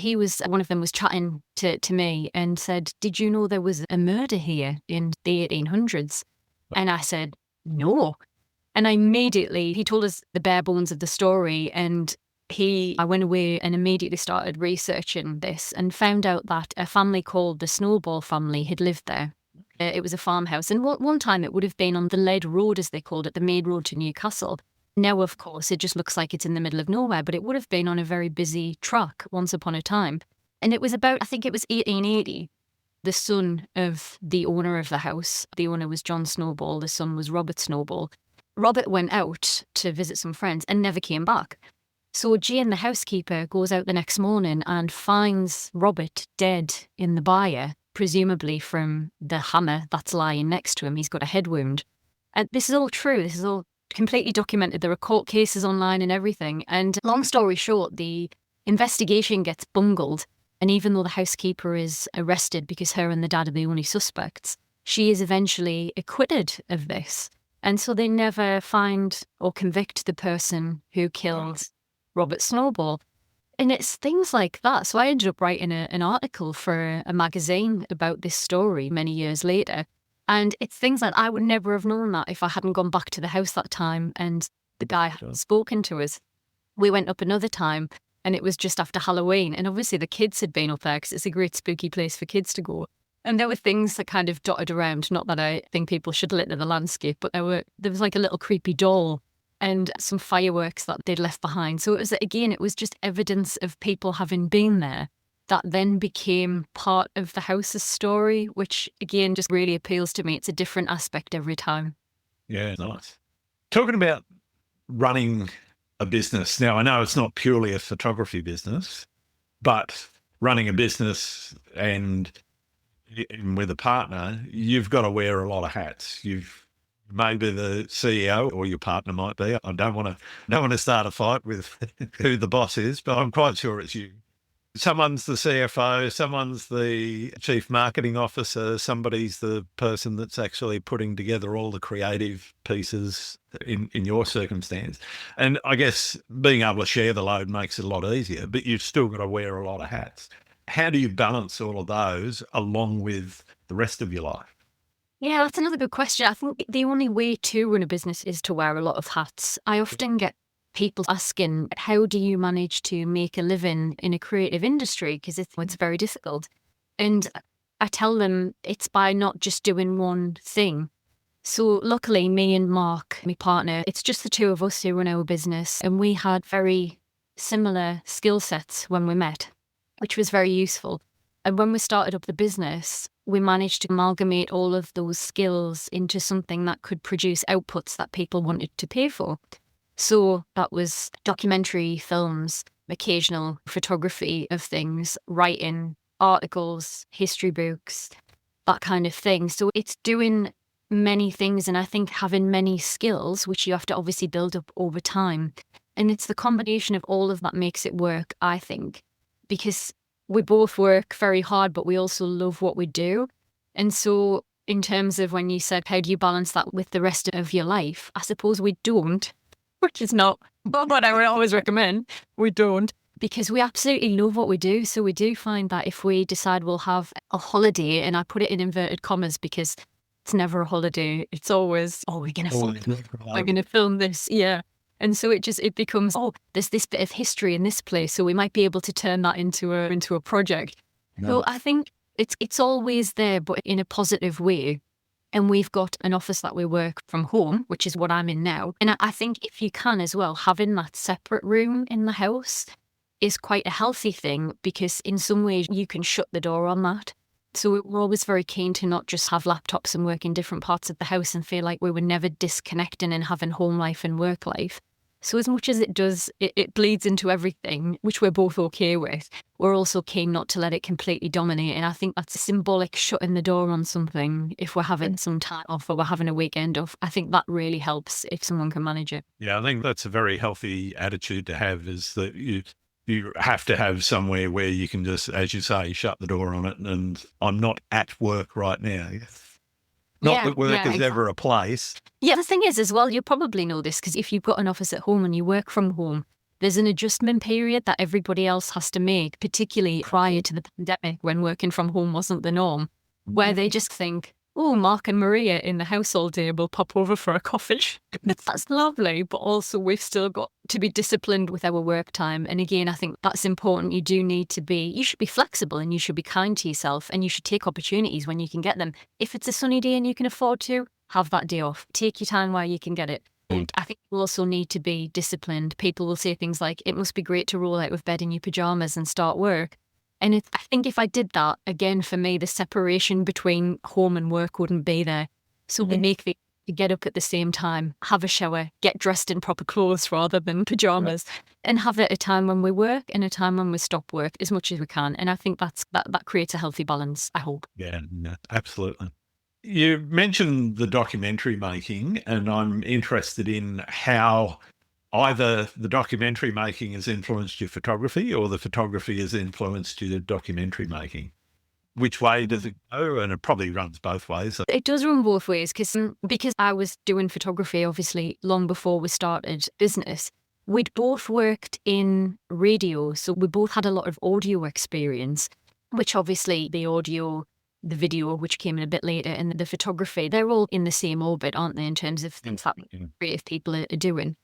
Speaker 2: one of them was chatting to me and said, "Did you know there was a murder here in the 1800s? And I said, "No." And he told us the bare bones of the story, and I went away and immediately started researching this and found out that a family called the Snowball family had lived there. It was a farmhouse, and one time it would have been on the Lead Road, as they called it, the main road to Newcastle. Now, of course, it just looks like it's in the middle of nowhere, but it would have been on a very busy track once upon a time. And it was about, I think it was 1880, the son of the owner of the house. The owner was John Snowball, the son was Robert Snowball. Robert went out to visit some friends and never came back. So Jane, the housekeeper, goes out the next morning and finds Robert dead in the byre, presumably from the hammer that's lying next to him. He's got a head wound. And this is all true. This is all completely documented. There are court cases online and everything. And long story short, the investigation gets bungled. And even though the housekeeper is arrested because her and the dad are the only suspects, she is eventually acquitted of this. And so they never find or convict the person who killed Robert Snowball. And it's things like that. So I ended up writing an article for a magazine about this story many years later. And it's things like I would never have known that if I hadn't gone back to the house that time and the guy hadn't spoken to us. We went up another time and it was just after Halloween. And obviously the kids had been up there because it's a great spooky place for kids to go. And there were things that kind of dotted around. Not that I think people should litter the landscape, but there was like a little creepy doll and some fireworks that they'd left behind. So it was just evidence of people having been there that then became part of the house's story, which again just really appeals to me. It's a different aspect every time.
Speaker 3: Yeah, nice. Talking about running a business. Now, I know it's not purely a photography business, but running a business and with a partner, you've got to wear a lot of hats. You've maybe the CEO, or your partner might be. I don't want to start a fight with who the boss is, but I'm quite sure it's you. Someone's the CFO, someone's the chief marketing officer, somebody's the person that's actually putting together all the creative pieces in your circumstance. And I guess being able to share the load makes it a lot easier, but you've still got to wear a lot of hats. How do you balance all of those along with the rest of your life?
Speaker 2: Yeah, that's another good question. I think the only way to run a business is to wear a lot of hats. I often get people asking, how do you manage to make a living in a creative industry? Because it's very difficult. And I tell them it's by not just doing one thing. So luckily, me and Mark, my partner, it's just the two of us who run our business. And we had very similar skill sets when we met, which was very useful. And when we started up the business, we managed to amalgamate all of those skills into something that could produce outputs that people wanted to pay for. So that was documentary films, occasional photography of things, writing, articles, history books, that kind of thing. So it's doing many things, and I think having many skills, which you have to obviously build up over time. And it's the combination of all of that makes it work, I think, because we both work very hard, but we also love what we do. And so in terms of when you said, how do you balance that with the rest of your life? I suppose we don't, which is not what I would always recommend. We don't, because we absolutely love what we do. So we do find that if we decide we'll have a holiday, and I put it in inverted commas because it's never a holiday. It's always, we're going to film this. Yeah. And so it becomes, there's this bit of history in this place, so we might be able to turn that into a project. No. So I think it's always there, but in a positive way. And we've got an office that we work from home, which is what I'm in now. And I think if you can as well, having that separate room in the house is quite a healthy thing, because in some ways you can shut the door on that. So we're always very keen to not just have laptops and work in different parts of the house and feel like we were never disconnecting and having home life and work life. So as much as it does, it bleeds into everything, which we're both okay with. We're also keen not to let it completely dominate. And I think that's a symbolic shutting the door on something. If we're having some time off or we're having a weekend off, I think that really helps if someone can manage it.
Speaker 3: Yeah, I think that's a very healthy attitude to have, is that you have to have somewhere where you can just, as you say, shut the door on it. And I'm not at work right now. Not that work is ever a place.
Speaker 2: Yeah, the thing is as well, you probably know this, because if you've got an office at home and you work from home, there's an adjustment period that everybody else has to make, particularly prior to the pandemic when working from home wasn't the norm, where they just think, Mark and Maria in the house all day will pop over for a coffee. That's lovely, but also we've still got to be disciplined with our work time. And again, I think that's important. You should be flexible, and you should be kind to yourself, and you should take opportunities when you can get them. If it's a sunny day and you can afford to, have that day off. Take your time while you can get it. And I think you also need to be disciplined. People will say things like, it must be great to roll out of bed in your pajamas and start work. And I think if I did that, again, for me, the separation between home and work wouldn't be there. So we make the get up at the same time, have a shower, get dressed in proper clothes rather than pajamas, and have it a time when we work and a time when we stop work as much as we can. And I think that creates a healthy balance, I hope.
Speaker 3: Yeah, absolutely. You mentioned the documentary making, and I'm interested in how either the documentary making has influenced your photography or the photography has influenced your documentary making. Which way does it go? And it probably runs both ways.
Speaker 2: It does run both ways, because I was doing photography, obviously, long before we started business. We'd both worked in radio, so we both had a lot of audio experience, which obviously the audio the video, which came in a bit later, and the photography, they're all in the same orbit, aren't they, in terms of things that creative people are doing.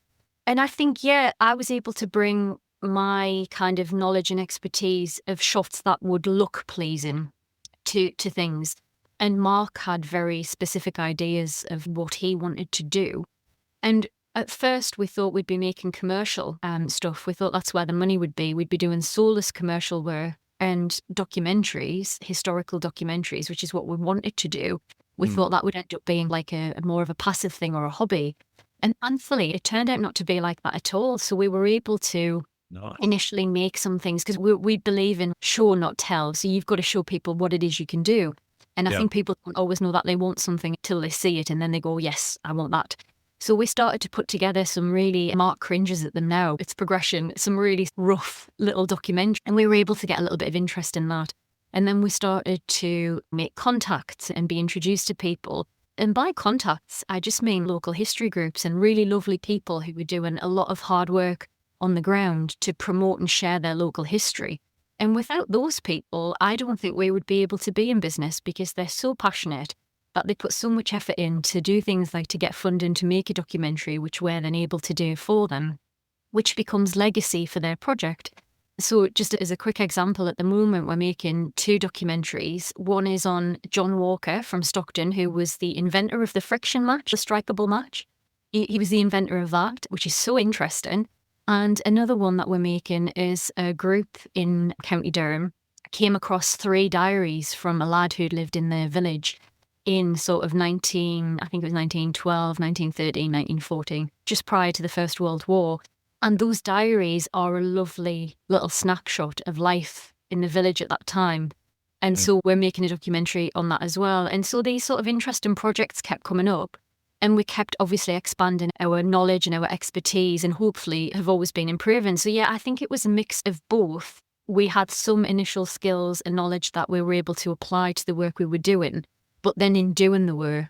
Speaker 2: And I think, yeah, I was able to bring my kind of knowledge and expertise of shots that would look pleasing to things. And Mark had very specific ideas of what he wanted to do. And at first, we thought we'd be making commercial stuff. We thought that's where the money would be. We'd be doing soulless commercial work and documentaries, historical documentaries, which is what we wanted to do. We thought that would end up being like a more of a passive thing or a hobby. And thankfully, it turned out not to be like that at all. So we were able to initially make some things, because we believe in show, not tell. So you've got to show people what it is you can do. And I think people don't always know that they want something till they see it, and then they go, yes, I want that. So we started to put together some really, Mark cringes at them now, it's progression, some really rough little documentary. And we were able to get a little bit of interest in that. And then we started to make contacts and be introduced to people. And by contacts, I just mean local history groups and really lovely people who were doing a lot of hard work on the ground to promote and share their local history. And without those people, I don't think we would be able to be in business, because they're so passionate that they put so much effort in to do things like to get funding to make a documentary, which we're then able to do for them, which becomes legacy for their project. So just as a quick example, at the moment, we're making 2 documentaries. One is on John Walker from Stockton, who was the inventor of the friction match, the strikeable match. He was the inventor of that, which is so interesting. And another one that we're making is a group in County Durham came across 3 diaries from a lad who'd lived in their village in sort of 1912, 1913, 1914, just prior to the First World War. And those diaries are a lovely little snapshot of life in the village at that time. And so we're making a documentary on that as well. And so these sort of interesting projects kept coming up. And we kept obviously expanding our knowledge and our expertise, and hopefully have always been improving. So yeah, I think it was a mix of both. We had some initial skills and knowledge that we were able to apply to the work we were doing. But then in doing the work,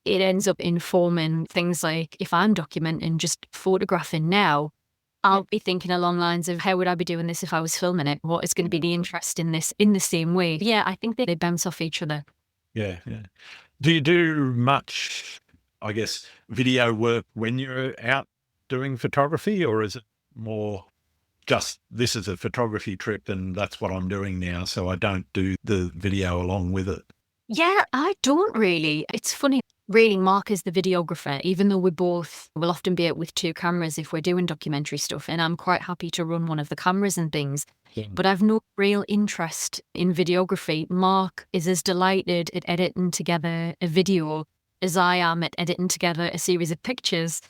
Speaker 2: it ends up informing things like, if I'm documenting just photographing now, I'll be thinking along lines of, how would I be doing this if I was filming it? What is going to be the interest in this in the same way? Yeah, I think they bounce off each other.
Speaker 3: Yeah. Do you do much, I guess, video work when you're out doing photography, or is it more just, this is a photography trip and that's what I'm doing now, so I don't do the video along with it?
Speaker 2: Yeah, I don't really. It's funny. Really, Mark is the videographer, even though we'll often be out with 2 cameras if we're doing documentary stuff. And I'm quite happy to run one of the cameras and things. Yeah. But I've no real interest in videography. Mark is as delighted at editing together a video as I am at editing together a series of pictures.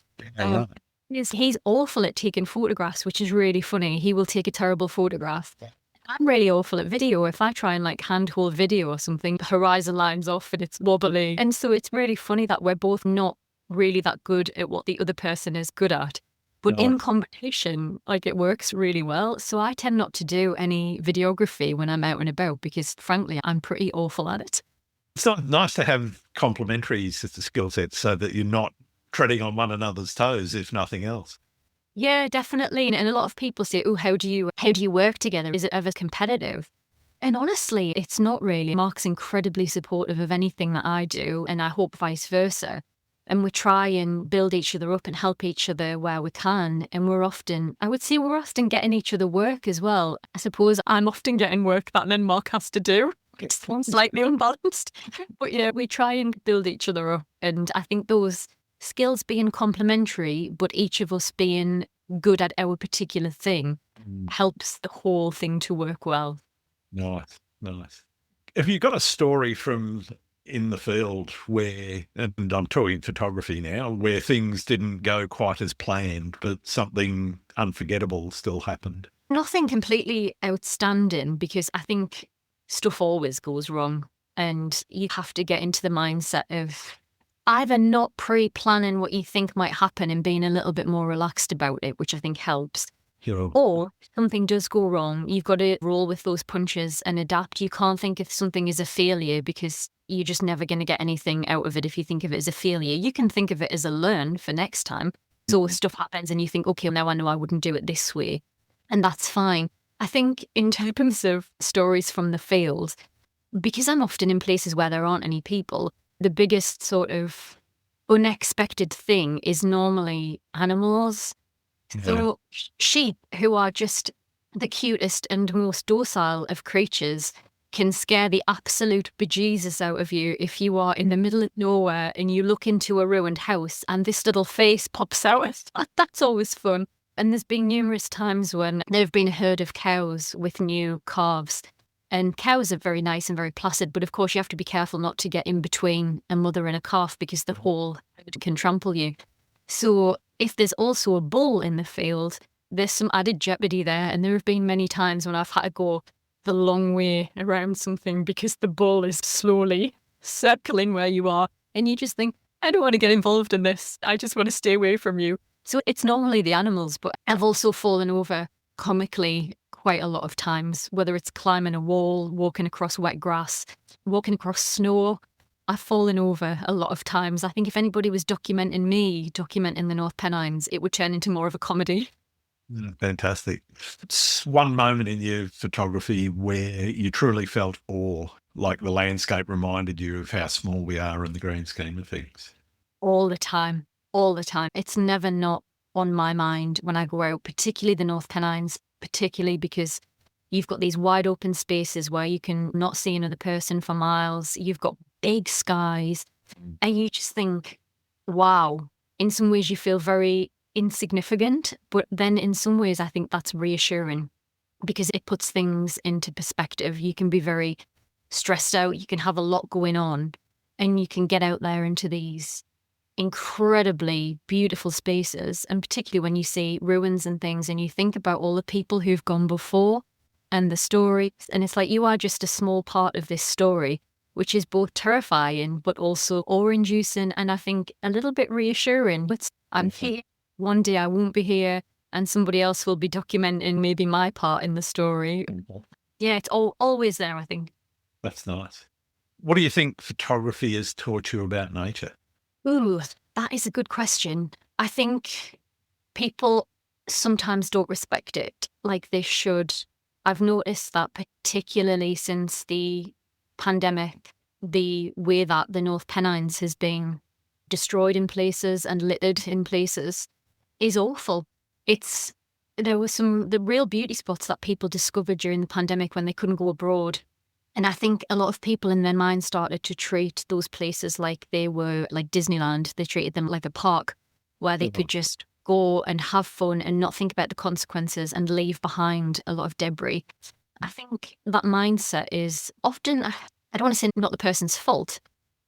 Speaker 2: He's awful at taking photographs, which is really funny. He will take a terrible photograph. Yeah. I'm really awful at video. If I try and like handhold video or something, the horizon line's off and it's wobbly. And so it's really funny that we're both not really that good at what the other person is good at. But in competition, like, it works really well. So I tend not to do any videography when I'm out and about, because frankly, I'm pretty awful at it.
Speaker 3: It's not nice to have complementary skill sets so that you're not treading on one another's toes, if nothing else.
Speaker 2: Yeah, definitely. And a lot of people say, oh, how do you work together? Is it ever competitive? And honestly, it's not really. Mark's incredibly supportive of anything that I do, and I hope vice versa. And we try and build each other up and help each other where we can. And we're often getting each other work as well. I suppose I'm often getting work that then Mark has to do. It's slightly unbalanced. But yeah, we try and build each other up. And I think those skills being complementary, but each of us being good at our particular thing, helps the whole thing to work well.
Speaker 3: Nice. Have you got a story from in the field where, and I'm talking photography now, where things didn't go quite as planned, but something unforgettable still happened?
Speaker 2: Nothing completely outstanding, because I think stuff always goes wrong, and you have to get into the mindset of either not pre-planning what you think might happen and being a little bit more relaxed about it, which I think helps. Or if something does go wrong, you've got to roll with those punches and adapt. You can't think if something is a failure, because you're just never going to get anything out of it if you think of it as a failure. You can think of it as a learn for next time. So stuff happens and you think, okay, now I know I wouldn't do it this way. And that's fine. I think in terms of stories from the field, because I'm often in places where there aren't any people, the biggest sort of unexpected thing is normally animals.
Speaker 3: Yeah.
Speaker 2: So sheep, who are just the cutest and most docile of creatures, can scare the absolute bejesus out of you if you are in the middle of nowhere and you look into a ruined house and this little face pops out. That's always fun. And there's been numerous times when there have been a herd of cows with new calves. And cows are very nice and very placid, but of course you have to be careful not to get in between a mother and a calf because the whole herd can trample you. So if there's also a bull in the field, there's some added jeopardy there. And there have been many times when I've had to go the long way around something because the bull is slowly circling where you are. And you just think, I don't want to get involved in this. I just want to stay away from you. So it's normally the animals, but I've also fallen over comically quite a lot of times, whether it's climbing a wall, walking across wet grass, walking across snow. I've fallen over a lot of times. I think if anybody was documenting me, documenting the North Pennines, it would turn into more of a comedy.
Speaker 3: Fantastic. It's one moment in your photography where you truly felt awe, like the landscape reminded you of how small we are in the grand scheme of things.
Speaker 2: All the time. All the time. It's never not on my mind when I go out, particularly the North Pennines, particularly because you've got these wide open spaces where you can not see another person for miles. You've got big skies and you just think, wow. In some ways you feel very insignificant, but then in some ways I think that's reassuring because it puts things into perspective. You can be very stressed out, you can have a lot going on, and you can get out there into these incredibly beautiful spaces, and particularly when you see ruins and things and you think about all the people who've gone before and the stories, and it's like you are just a small part of this story, which is both terrifying but also awe-inducing and I think a little bit reassuring. But I'm here, one day I won't be here and somebody else will be documenting maybe my part in the story. Yeah, it's always there, I think.
Speaker 3: That's nice. What do you think photography has taught you about nature?
Speaker 2: Ooh, that is a good question. I think people sometimes don't respect it like they should. I've noticed that particularly since the pandemic, the way that the North Pennines has been destroyed in places and littered in places is awful. There were the real beauty spots that people discovered during the pandemic when they couldn't go abroad. And I think a lot of people in their mind started to treat those places like they were like Disneyland. They treated them like a park where they could just go and have fun and not think about the consequences and leave behind a lot of debris. I think that mindset is often, I don't want to say not the person's fault,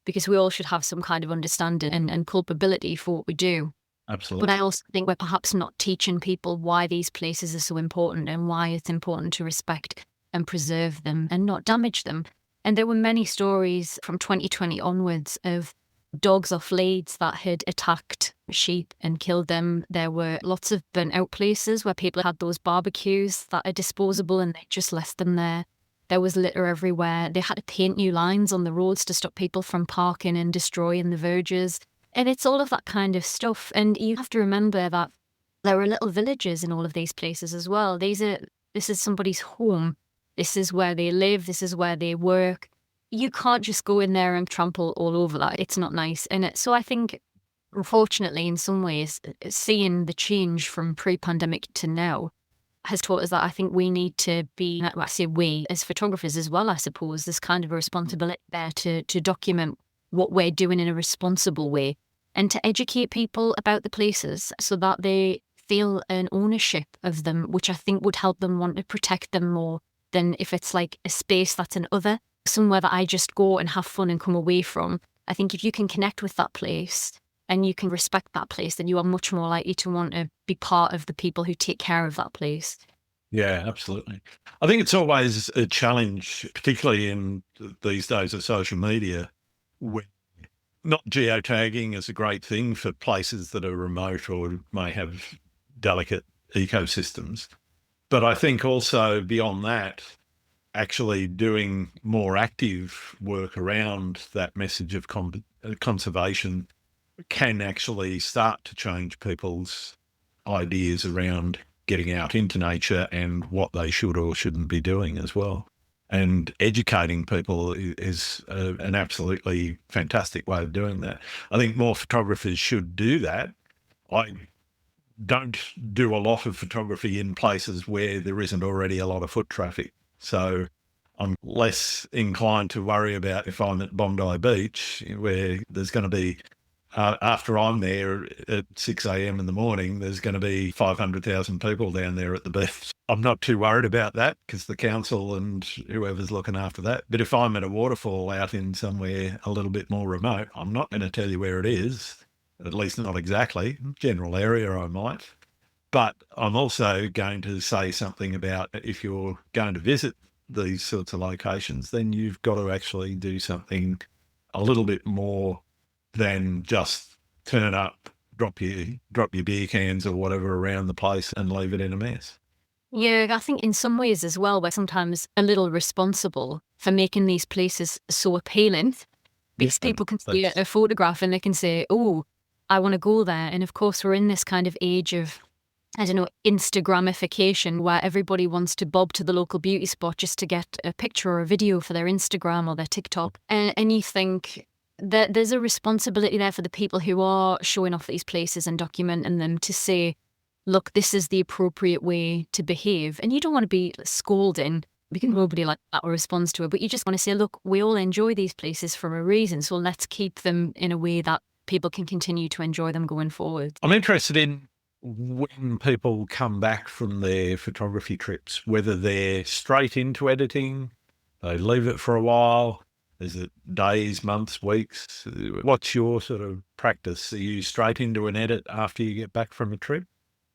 Speaker 2: because we all should have some kind of understanding and culpability for what we do.
Speaker 3: Absolutely.
Speaker 2: But I also think we're perhaps not teaching people why these places are so important and why it's important to respect and preserve them and not damage them. And there were many stories from 2020 onwards of dogs off leads that had attacked sheep and killed them. There were lots of burnt out places where people had those barbecues that are disposable and they just left them there. There was litter everywhere. They had to paint new lines on the roads to stop people from parking and destroying the verges. And it's all of that kind of stuff. And you have to remember that there are little villages in all of these places as well. This is somebody's home. This is where they live. This is where they work. You can't just go in there and trample all over that. It's not nice. And so I think, unfortunately, in some ways, seeing the change from pre-pandemic to now has taught us that I think we need to be, I say we, as photographers as well, I suppose, there's kind of a responsibility there to document what we're doing in a responsible way and to educate people about the places so that they feel an ownership of them, which I think would help them want to protect them more than if it's like a space that's an other, somewhere that I just go and have fun and come away from. I think if you can connect with that place and you can respect that place, then you are much more likely to want to be part of the people who take care of that place.
Speaker 3: Yeah, absolutely. I think it's always a challenge, particularly in these days of social media, where not geotagging is a great thing for places that are remote or may have delicate ecosystems. But I think also beyond that, actually doing more active work around that message of conservation can actually start to change people's ideas around getting out into nature and what they should or shouldn't be doing as well. and educating people is an absolutely fantastic way of doing that. I think more photographers should do that. I don't do a lot of photography in places where there isn't already a lot of foot traffic. So I'm less inclined to worry about if I'm at Bondi Beach, where there's going to be, after I'm there at 6 a.m. in the morning, there's going to be 500,000 people down there at the beach. I'm not too worried about that because the council and whoever's looking after that. But if I'm at a waterfall out in somewhere a little bit more remote, I'm not going to tell you where it is, at least not exactly. General area I might. But I'm also going to say something about if you're going to visit these sorts of locations, then you've got to actually do something a little bit more than just turn up, drop your beer cans or whatever around the place and leave it in a mess.
Speaker 2: Yeah, I think in some ways as well, we're sometimes a little responsible for making these places so appealing because people can see a photograph and they can say, oh, I want to go there. And of course, we're in this kind of age of, I don't know, Instagramification, where everybody wants to bob to the local beauty spot just to get a picture or a video for their Instagram or their TikTok. And you think that there's a responsibility there for the people who are showing off these places and documenting them to say, look, this is the appropriate way to behave. And you don't want to be scolding, because nobody like that responds to it, but you just want to say, look, we all enjoy these places for a reason, so let's keep them in a way that people can continue to enjoy them going forward.
Speaker 3: I'm interested in when people come back from their photography trips, whether they're straight into editing, they leave it for a while. Is it days, months, weeks? What's your sort of practice? Are you straight into an edit after you get back from a trip?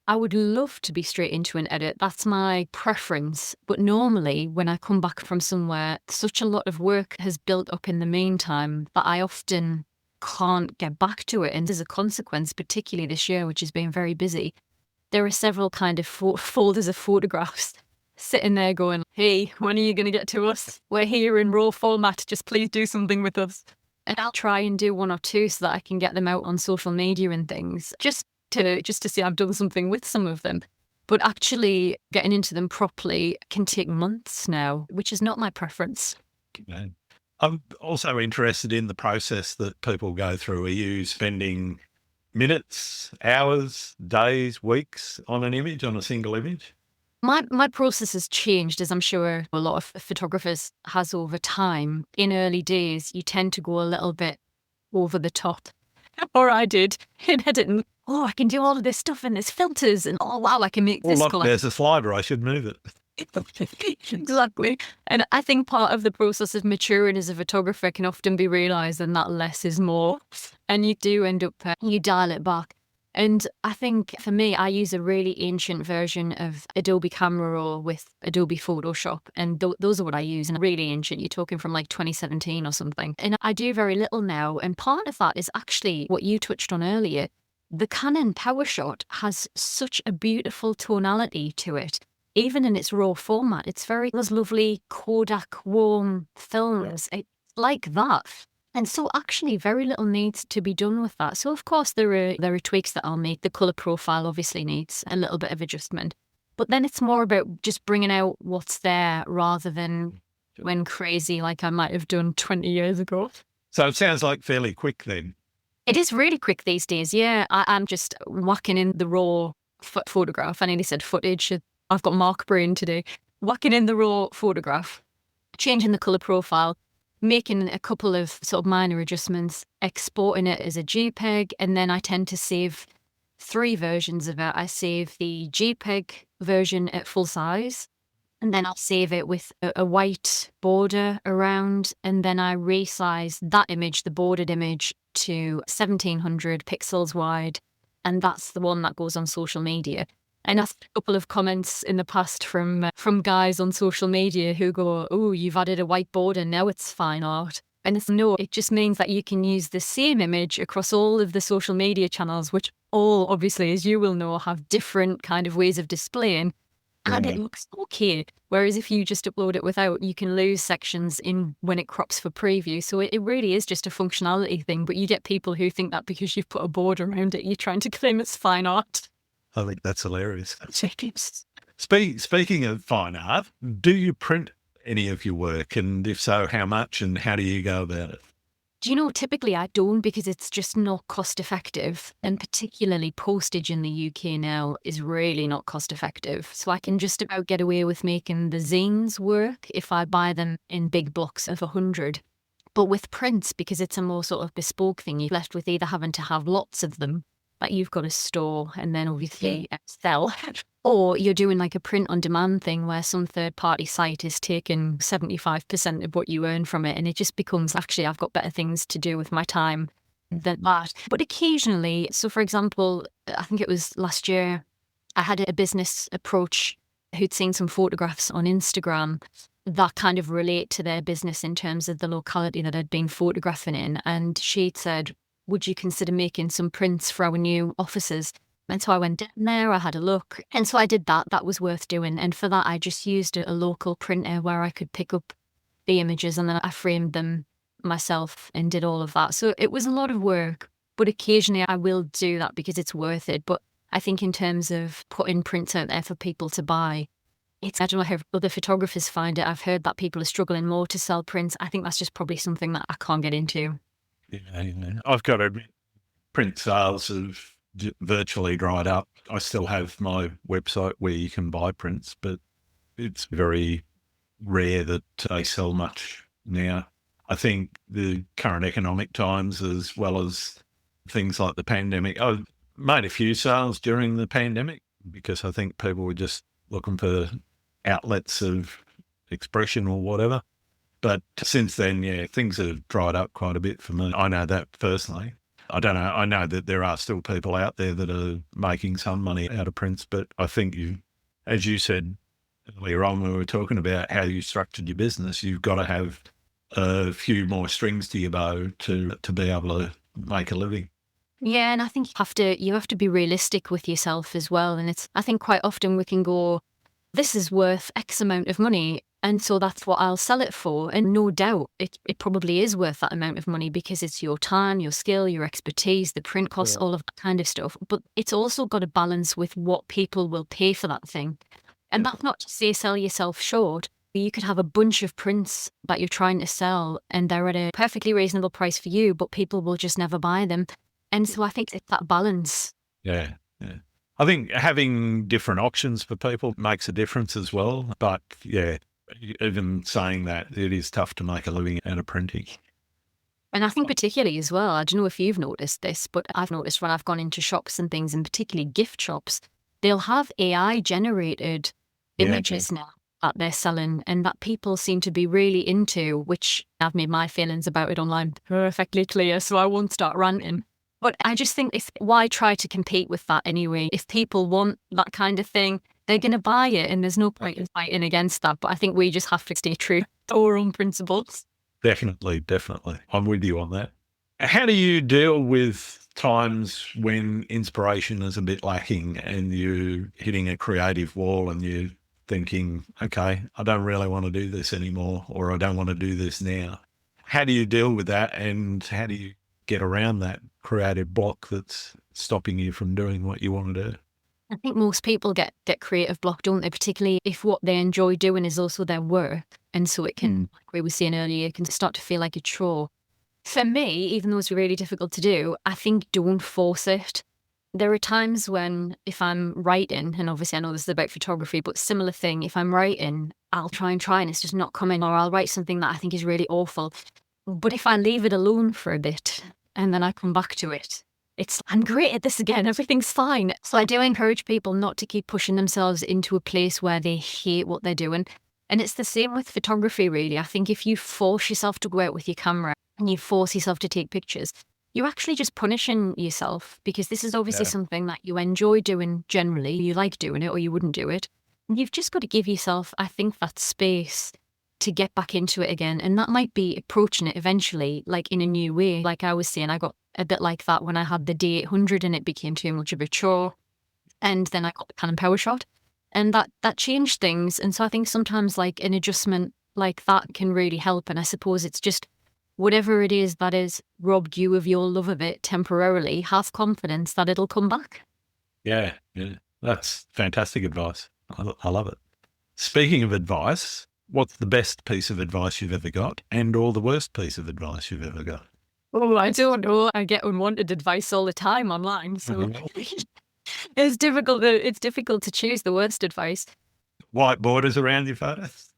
Speaker 2: I would love to be straight into an edit. That's my preference. But normally when I come back from somewhere, such a lot of work has built up in the meantime that I often can't get back to it. And as a consequence, particularly this year, which has been very busy, there are several kind of folders of photographs sitting there going, hey, when are you going to get to us? We're here in raw format. Just please do something with us. And I'll try and do one or two so that I can get them out on social media and things, just to see I've done something with some of them. But actually getting into them properly can take months now, which is not my preference.
Speaker 3: Okay. I'm also interested in the process that people go through. Are you spending minutes, hours, days, weeks on an image, on a single image?
Speaker 2: My process has changed, as I'm sure a lot of photographers has over time. In early days, you tend to go a little bit over the top. Or I did in editing. Oh, I can do all of this stuff and there's filters and oh wow, I can make this color.
Speaker 3: There's a slider, I should move it.
Speaker 2: Exactly. And I think part of the process of maturing as a photographer can often be realising that less is more. And you do end up, you dial it back. And I think for me, I use a really ancient version of Adobe Camera Raw with Adobe Photoshop. And those are what I use. And really ancient, you're talking from like 2017 or something. And I do very little now. And part of that is actually what you touched on earlier. The Canon PowerShot has such a beautiful tonality to it. Even in its raw format, it's those lovely Kodak warm films. It's like that. And so actually very little needs to be done with that. So of course there are tweaks that I'll make. The colour profile obviously needs a little bit of adjustment. But then it's more about just bringing out what's there rather than when crazy like I might have done 20 years ago.
Speaker 3: So it sounds like fairly quick then.
Speaker 2: It is really quick these days, yeah. I'm just whacking in the raw photograph. I nearly said footage. I've got Mark brain today. Whacking in the raw photograph, changing the colour profile, making a couple of sort of minor adjustments, exporting it as a JPEG, and then I tend to save 3 versions of it. I save the JPEG version at full size, and then I'll save it with a white border around, and then I resize that image, the bordered image, to 1700 pixels wide, and that's the one that goes on social media. And I've had a couple of comments in the past from guys on social media who go, oh, you've added a white border, now it's fine art. And it's no, it just means that you can use the same image across all of the social media channels, which all, obviously, as you will know, have different kind of ways of displaying. And it looks okay. Whereas if you just upload it without, you can lose sections in when it crops for preview. So it really is just a functionality thing. But you get people who think that because you've put a border around it, you're trying to claim it's fine art.
Speaker 3: I think that's hilarious. Speaking of fine art, do you print any of your work? And if so, how much and how do you go about it?
Speaker 2: Do you know, typically I don't, because it's just not cost effective. And particularly postage in the UK now is really not cost effective. So I can just about get away with making the zines work if I buy them in big blocks of 100. But with prints, because it's a more sort of bespoke thing, you're left with either having to have lots of them that you've got to store and then obviously sell, or you're doing like a print on demand thing where some third party site is taking 75% of what you earn from it. And it just becomes, actually, I've got better things to do with my time than that. But occasionally, so for example, I think it was last year, I had a business approach who'd seen some photographs on Instagram that kind of relate to their business in terms of the locality that I'd been photographing in. And she'd said, would you consider making some prints for our new offices? And so I went down there, I had a look. And so I did that. That was worth doing. And for that, I just used a local printer where I could pick up the images and then I framed them myself and did all of that. So it was a lot of work, but occasionally I will do that because it's worth it. But I think in terms of putting prints out there for people to buy, I don't know how other photographers find it. I've heard that people are struggling more to sell prints. I think that's just probably something that I can't get into.
Speaker 3: Yeah, I've got to admit, print sales have virtually dried up. I still have my website where you can buy prints, but it's very rare that they sell much now. I think the current economic times, as well as things like the pandemic, I've made a few sales during the pandemic because I think people were just looking for outlets of expression or whatever. But since then, yeah, things have dried up quite a bit for me. I know that personally. I don't know. I know that there are still people out there that are making some money out of prints, but I think you, as you said earlier on, when we were talking about how you structured your business, you've got to have a few more strings to your bow to be able to make a living.
Speaker 2: Yeah, and I think you have to be realistic with yourself as well. And I think quite often we can go, this is worth X amount of money, and so that's what I'll sell it for. And no doubt it probably is worth that amount of money because it's your time, your skill, your expertise, the print costs, all of that kind of stuff. But it's also got to balance with what people will pay for that thing. And that's not to say sell yourself short. You could have a bunch of prints that you're trying to sell and they're at a perfectly reasonable price for you, but people will just never buy them. And so I think it's that balance.
Speaker 3: Yeah. I think having different options for people makes a difference as well. But yeah, even saying that, it is tough to make a living out of printing.
Speaker 2: And I think particularly as well, I don't know if you've noticed this, but I've noticed when I've gone into shops and things, and particularly gift shops, they'll have AI generated images now that they're selling and that people seem to be really into, which I've made my feelings about it online perfectly clear, so I won't start ranting. But I just think why try to compete with that anyway? If people want that kind of thing, they're going to buy it and there's no point in fighting against that. But I think we just have to stay true to our own principles.
Speaker 3: Definitely. I'm with you on that. How do you deal with times when inspiration is a bit lacking and you're hitting a creative wall and you're thinking, okay, I don't really want to do this anymore, or I don't want to do this now? How do you deal with that, and how do you get around that creative block that's stopping you from doing what you want to do?
Speaker 2: I think most people get creative block, don't they? Particularly if what they enjoy doing is also their work. And so it can, like we were saying earlier, it can start to feel like a chore. For me, even though it's really difficult to do, I think don't force it. There are times when if I'm writing, and obviously I know this is about photography, but similar thing, if I'm writing, I'll try and it's just not coming, or I'll write something that I think is really awful. But if I leave it alone for a bit and then I come back to it, I'm great at this again, everything's fine. So I do encourage people not to keep pushing themselves into a place where they hate what they're doing. And it's the same with photography, really. I think if you force yourself to go out with your camera and you force yourself to take pictures, you're actually just punishing yourself, because this is obviously something that you enjoy doing generally. You like doing it or you wouldn't do it. And you've just got to give yourself, I think, that space to get back into it again. And that might be approaching it eventually, like in a new way. Like I was saying, I got a bit like that when I had the D800 and it became too much of a chore. And then I got the Canon PowerShot and that changed things. And so I think sometimes like an adjustment like that can really help. And I suppose it's just whatever it is that has robbed you of your love of it temporarily, have confidence that it'll come back.
Speaker 3: Yeah. That's fantastic advice. I love it. Speaking of advice, What's the best piece of advice you've ever got, and or the worst piece of advice you've ever got?
Speaker 2: Oh, I don't know. I get unwanted advice all the time online, so it's difficult to choose the worst advice.
Speaker 3: White borders around your photos?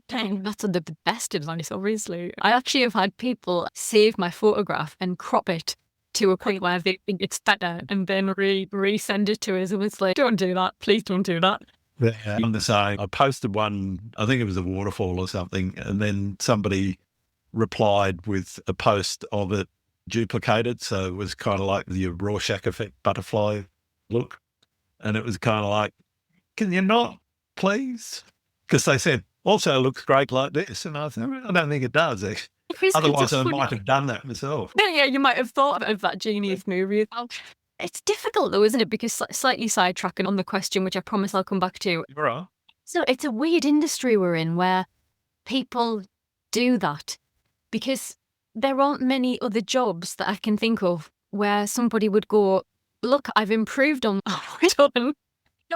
Speaker 2: Dang, that's the best advice, obviously. I actually have had people save my photograph and crop it to a point where they think it's better and then resend it to us. And it's like, don't do that. Please don't do that.
Speaker 3: Yeah. I'm the same. I posted one, I think it was a waterfall or something, and then somebody replied with a post of it duplicated. So it was kind of like the Rorschach effect butterfly look. And it was kind of like, can you not, please? Because they said, also it looks great like this. And I said, I don't think it does, actually. Otherwise, I might have done that myself.
Speaker 2: Yeah, you might have thought of that genius movie. It's difficult though, isn't it? Because slightly sidetracking on the question, which I promise I'll come back to.
Speaker 3: You're right.
Speaker 2: So it's a weird industry we're in where people do that because there aren't many other jobs that I can think of where somebody would go, look, I've improved on that.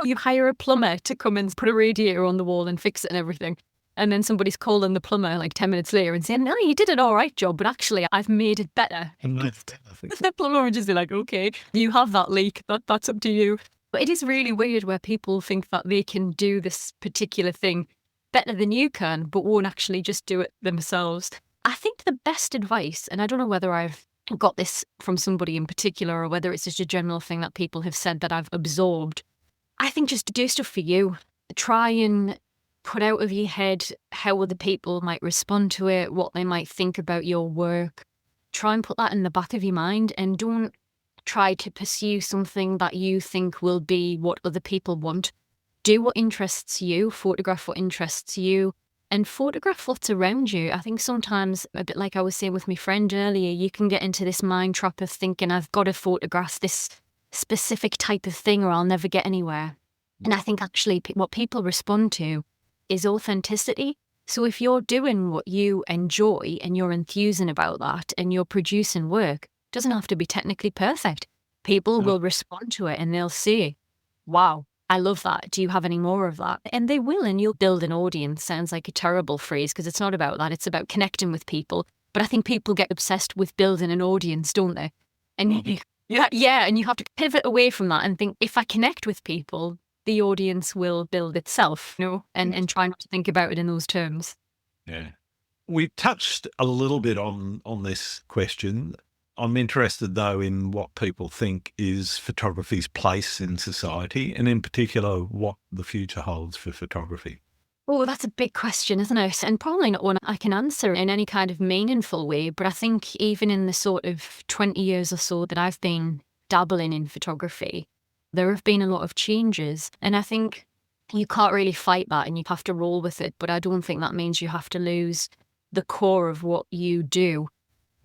Speaker 2: You hire a plumber to come and put a radiator on the wall and fix it and everything. And then somebody's calling the plumber like 10 minutes later and saying, no, you did an all right job, but actually I've made it better.
Speaker 3: And
Speaker 2: The plumber would just be like, okay, you have that leak. That's up to you. But it is really weird where people think that they can do this particular thing better than you can, but won't actually just do it themselves. I think the best advice, and I don't know whether I've got this from somebody in particular or whether it's just a general thing that people have said that I've absorbed, I think just do stuff for you. Try and put out of your head how other people might respond to it, what they might think about your work. Try and put that in the back of your mind and don't try to pursue something that you think will be what other people want. Do what interests you, photograph what interests you, and photograph what's around you. I think sometimes, a bit like I was saying with my friend earlier, you can get into this mind trap of thinking, I've got to photograph this specific type of thing or I'll never get anywhere. And I think actually what people respond to is authenticity. So if you're doing what you enjoy and you're enthusing about that and you're producing work, it doesn't have to be technically perfect. People will respond to it and they'll say, wow, I love that. Do you have any more of that? And they will, and you'll build an audience. Sounds like a terrible phrase because it's not about that. It's about connecting with people. But I think people get obsessed with building an audience, don't they? And and you have to pivot away from that and think, if I connect with people, the audience will build itself, and try not to think about it in those terms.
Speaker 3: Yeah. We touched a little bit on this question. I'm interested, though, in what people think is photography's place in society, and in particular, what the future holds for photography.
Speaker 2: Oh, that's a big question, isn't it? And probably not one I can answer in any kind of meaningful way. But I think even in the sort of 20 years or so that I've been dabbling in photography, there have been a lot of changes. And I think you can't really fight that and you have to roll with it. But I don't think that means you have to lose the core of what you do.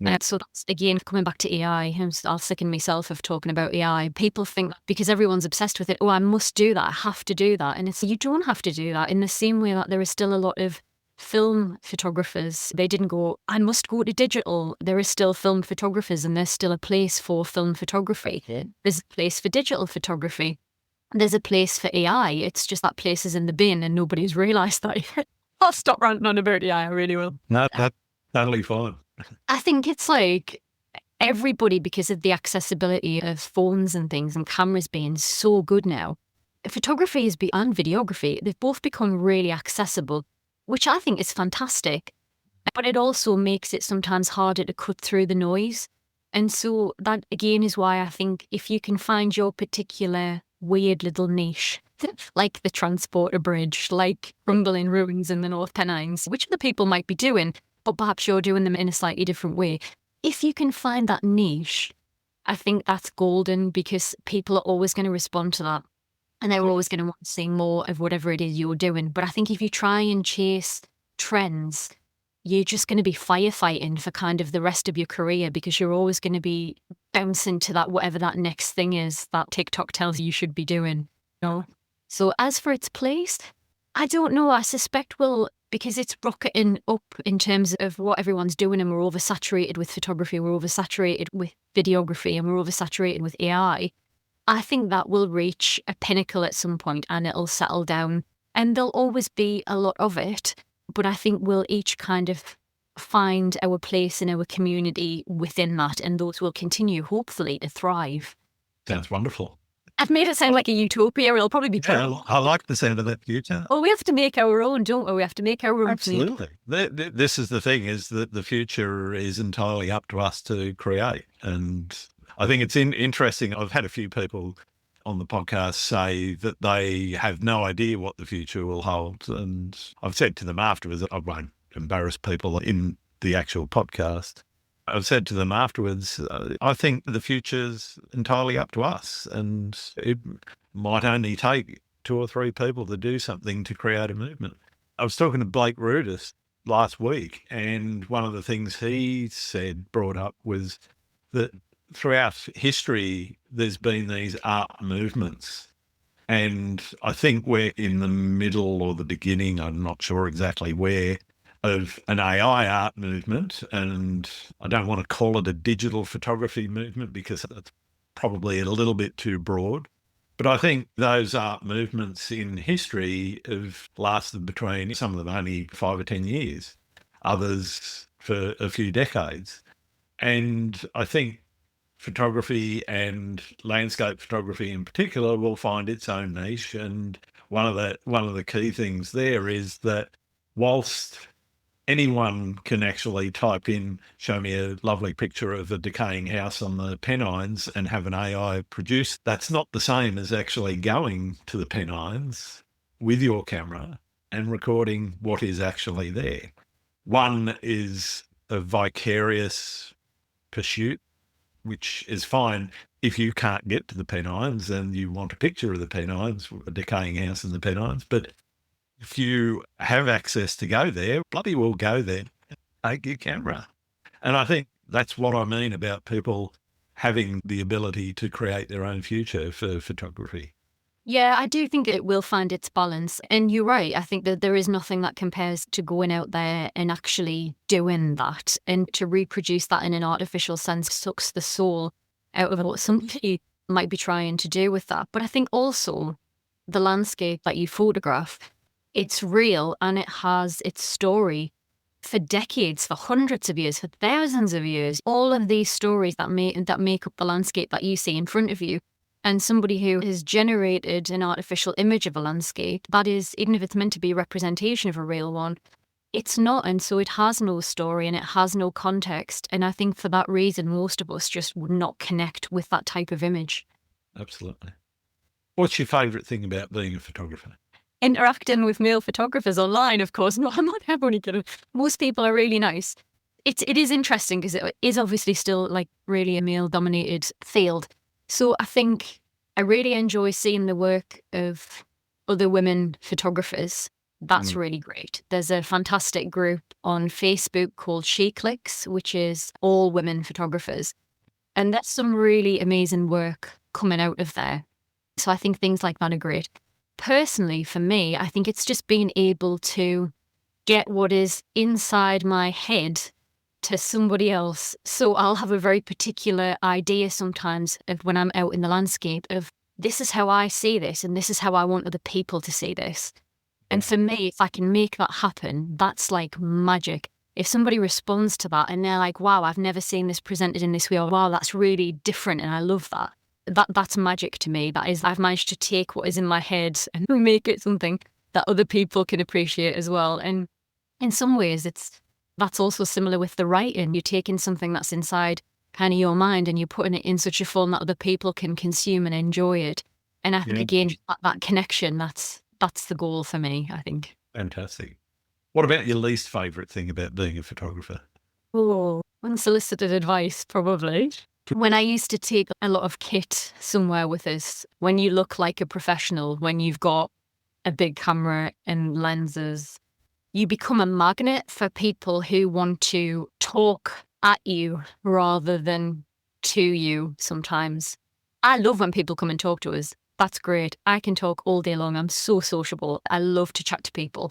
Speaker 3: Yeah.
Speaker 2: So that's, again, coming back to AI, I'll sicken myself of talking about AI. People think that because everyone's obsessed with it, oh, I must do that, I have to do that. And it's, you don't have to do that, in the same way that there is still a lot of film photographers. They didn't go, I must go to digital. There is still film photographers and there's still a place for film photography. Yeah. There's a place for digital photography. There's a place for AI. It's just that place is in the bin and nobody's realised that yet. I'll stop ranting on about AI, I really will.
Speaker 3: No, that's totally fine.
Speaker 2: I think it's like everybody, because of the accessibility of phones and things and cameras being so good now, photography and videography, they've both become really accessible, which I think is fantastic. But it also makes it sometimes harder to cut through the noise. And so that, again, is why I think if you can find your particular weird little niche, like the transporter bridge, like crumbling ruins in the North Pennines, which other people might be doing, but perhaps you're doing them in a slightly different way. If you can find that niche, I think that's golden, because people are always going to respond to that. And they're always going to want to see more of whatever it is you're doing. But I think if you try and chase trends, you're just going to be firefighting for kind of the rest of your career, because you're always going to be bouncing to that, whatever that next thing is that TikTok tells you should be doing. So as for its place, I don't know. I suspect because it's rocketing up in terms of what everyone's doing, and we're oversaturated with photography, we're oversaturated with videography, and we're oversaturated with AI. I think that will reach a pinnacle at some point and it'll settle down, and there'll always be a lot of it. but I think we'll each kind of find our place in our community within that, and those will continue, hopefully, to thrive.
Speaker 3: Sounds wonderful.
Speaker 2: I've made it sound like a utopia. It'll probably be true.
Speaker 3: I like the sound of that future.
Speaker 2: Well, we have to make our own, don't we? We have to make our own.
Speaker 3: Absolutely. This is the thing, is that the future is entirely up to us to create. And I think it's interesting. I've had a few people on the podcast say that they have no idea what the future will hold. And I've said to them afterwards, I won't embarrass people in the actual podcast. I've said to them afterwards, I think the future's entirely up to us, and it might only take 2 or 3 people to do something to create a movement. I was talking to Blake Rudis last week, and one of the things he brought up was that throughout history, there's been these art movements. And I think we're in the middle or the beginning, I'm not sure exactly where, of an AI art movement. And I don't want to call it a digital photography movement because that's probably a little bit too broad. But I think those art movements in history have lasted between, some of them only 5 or 10 years, others for a few decades. And I think photography, and landscape photography in particular, will find its own niche. And one of the key things there is that whilst anyone can actually type in, show me a lovely picture of a decaying house on the Pennines, and have an AI produce, that's not the same as actually going to the Pennines with your camera and recording what is actually there. One is a vicarious pursuit, which is fine if you can't get to the Pennines and you want a picture of the Pennines, a decaying house in the Pennines. But if you have access to go there, bloody well go there, take your camera. And I think that's what I mean about people having the ability to create their own future for photography.
Speaker 2: Yeah, I do think it will find its balance. And you're right. I think that there is nothing that compares to going out there and actually doing that. And to reproduce that in an artificial sense sucks the soul out of what somebody might be trying to do with that. But I think also the landscape that you photograph, it's real and it has its story for decades, for hundreds of years, for thousands of years. All of these stories that make up the landscape that you see in front of you. And somebody who has generated an artificial image of a landscape, that is, even if it's meant to be a representation of a real one, it's not. And so it has no story and it has no context. And I think for that reason, most of us just would not connect with that type of image.
Speaker 3: Absolutely. What's your favourite thing about being a photographer?
Speaker 2: Interacting with male photographers online, of course. No, I'm not only kidding. Most people are really nice. It is interesting because it is obviously still like really a male-dominated field. So I think I really enjoy seeing the work of other women photographers. That's really great. There's a fantastic group on Facebook called She Clicks, which is all women photographers. And that's some really amazing work coming out of there. So I think things like that are great. Personally, for me, I think it's just being able to get what is inside my head to somebody else. So I'll have a very particular idea sometimes of when I'm out in the landscape of this is how I see this and this is how I want other people to see this. And for me, if I can make that happen, that's like magic. If somebody responds to that and they're like, wow, I've never seen this presented in this way, or wow, that's really different and I love that. That's magic to me. That is, I've managed to take what is in my head and make it something that other people can appreciate as well. And in some ways, that's also similar with the writing. You're taking something that's inside kind of your mind and you're putting it in such a form that other people can consume and enjoy it. And I think, again, that connection, that's the goal for me, I think.
Speaker 3: Fantastic. What about your least favourite thing about being a photographer?
Speaker 2: Oh, unsolicited advice, probably. When I used to take a lot of kit somewhere with us, when you look like a professional, when you've got a big camera and lenses, you become a magnet for people who want to talk at you rather than to you sometimes. I love when people come and talk to us. That's great. I can talk all day long. I'm so sociable. I love to chat to people.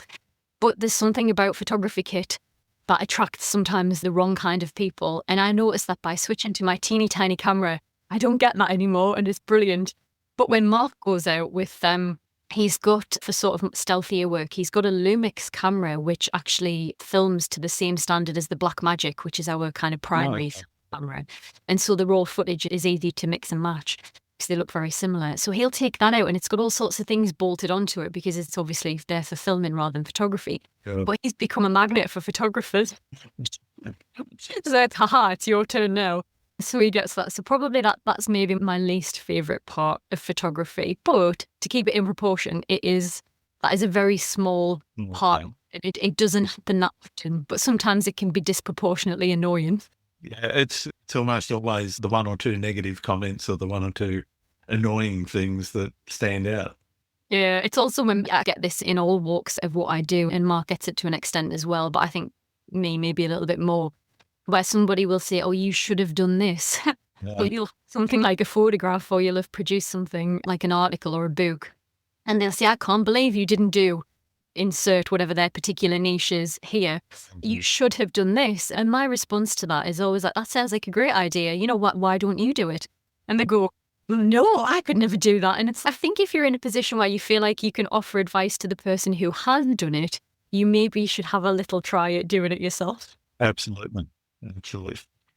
Speaker 2: But there's something about photography kit that attracts sometimes the wrong kind of people. And I noticed that by switching to my teeny tiny camera, I don't get that anymore and it's brilliant. But when Mark goes out with He's got, for sort of stealthier work, he's got a Lumix camera which actually films to the same standard as the Blackmagic, which is our kind of primary camera. And so the raw footage is easy to mix and match because they look very similar. So he'll take that out and it's got all sorts of things bolted onto it because it's obviously there for filming rather than photography.
Speaker 3: Good.
Speaker 2: But he's become a magnet for photographers. So it's, haha, it's your turn now. So he gets that. So probably that's maybe my least favourite part of photography. But to keep it in proportion, that is a very small part. It doesn't happen that often, but sometimes it can be disproportionately annoying.
Speaker 3: Yeah, it's almost always the one or two negative comments or the one or two annoying things that stand out.
Speaker 2: Yeah, it's also when I get this in all walks of what I do, and Mark gets it to an extent as well, but I think me maybe a little bit more, where somebody will say, oh, you should have done this. Or you'll something like a photograph, or you'll have produced something like an article or a book. And they'll say, I can't believe you didn't do insert whatever their particular niche is here. You should have done this. And my response to that is always like, that sounds like a great idea. You know what? Why don't you do it? And they go, no, I could never do that. And I think if you're in a position where you feel like you can offer advice to the person who has done it, you maybe should have a little try at doing it yourself.
Speaker 3: Absolutely.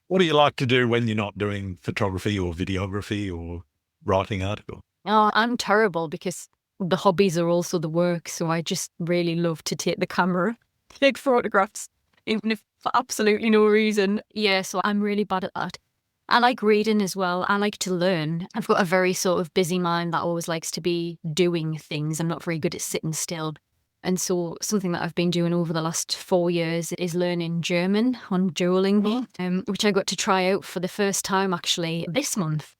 Speaker 3: What do you like to do when you're not doing photography or videography or writing articles?
Speaker 2: Oh, I'm terrible because the hobbies are also the work. So I just really love to take the camera, take photographs, even if for absolutely no reason. Yeah, so I'm really bad at that. I like reading as well. I like to learn. I've got a very sort of busy mind that always likes to be doing things. I'm not very good at sitting still. And so something that I've been doing over the last 4 years is learning German on Duolingo, which I got to try out for the first time actually this month.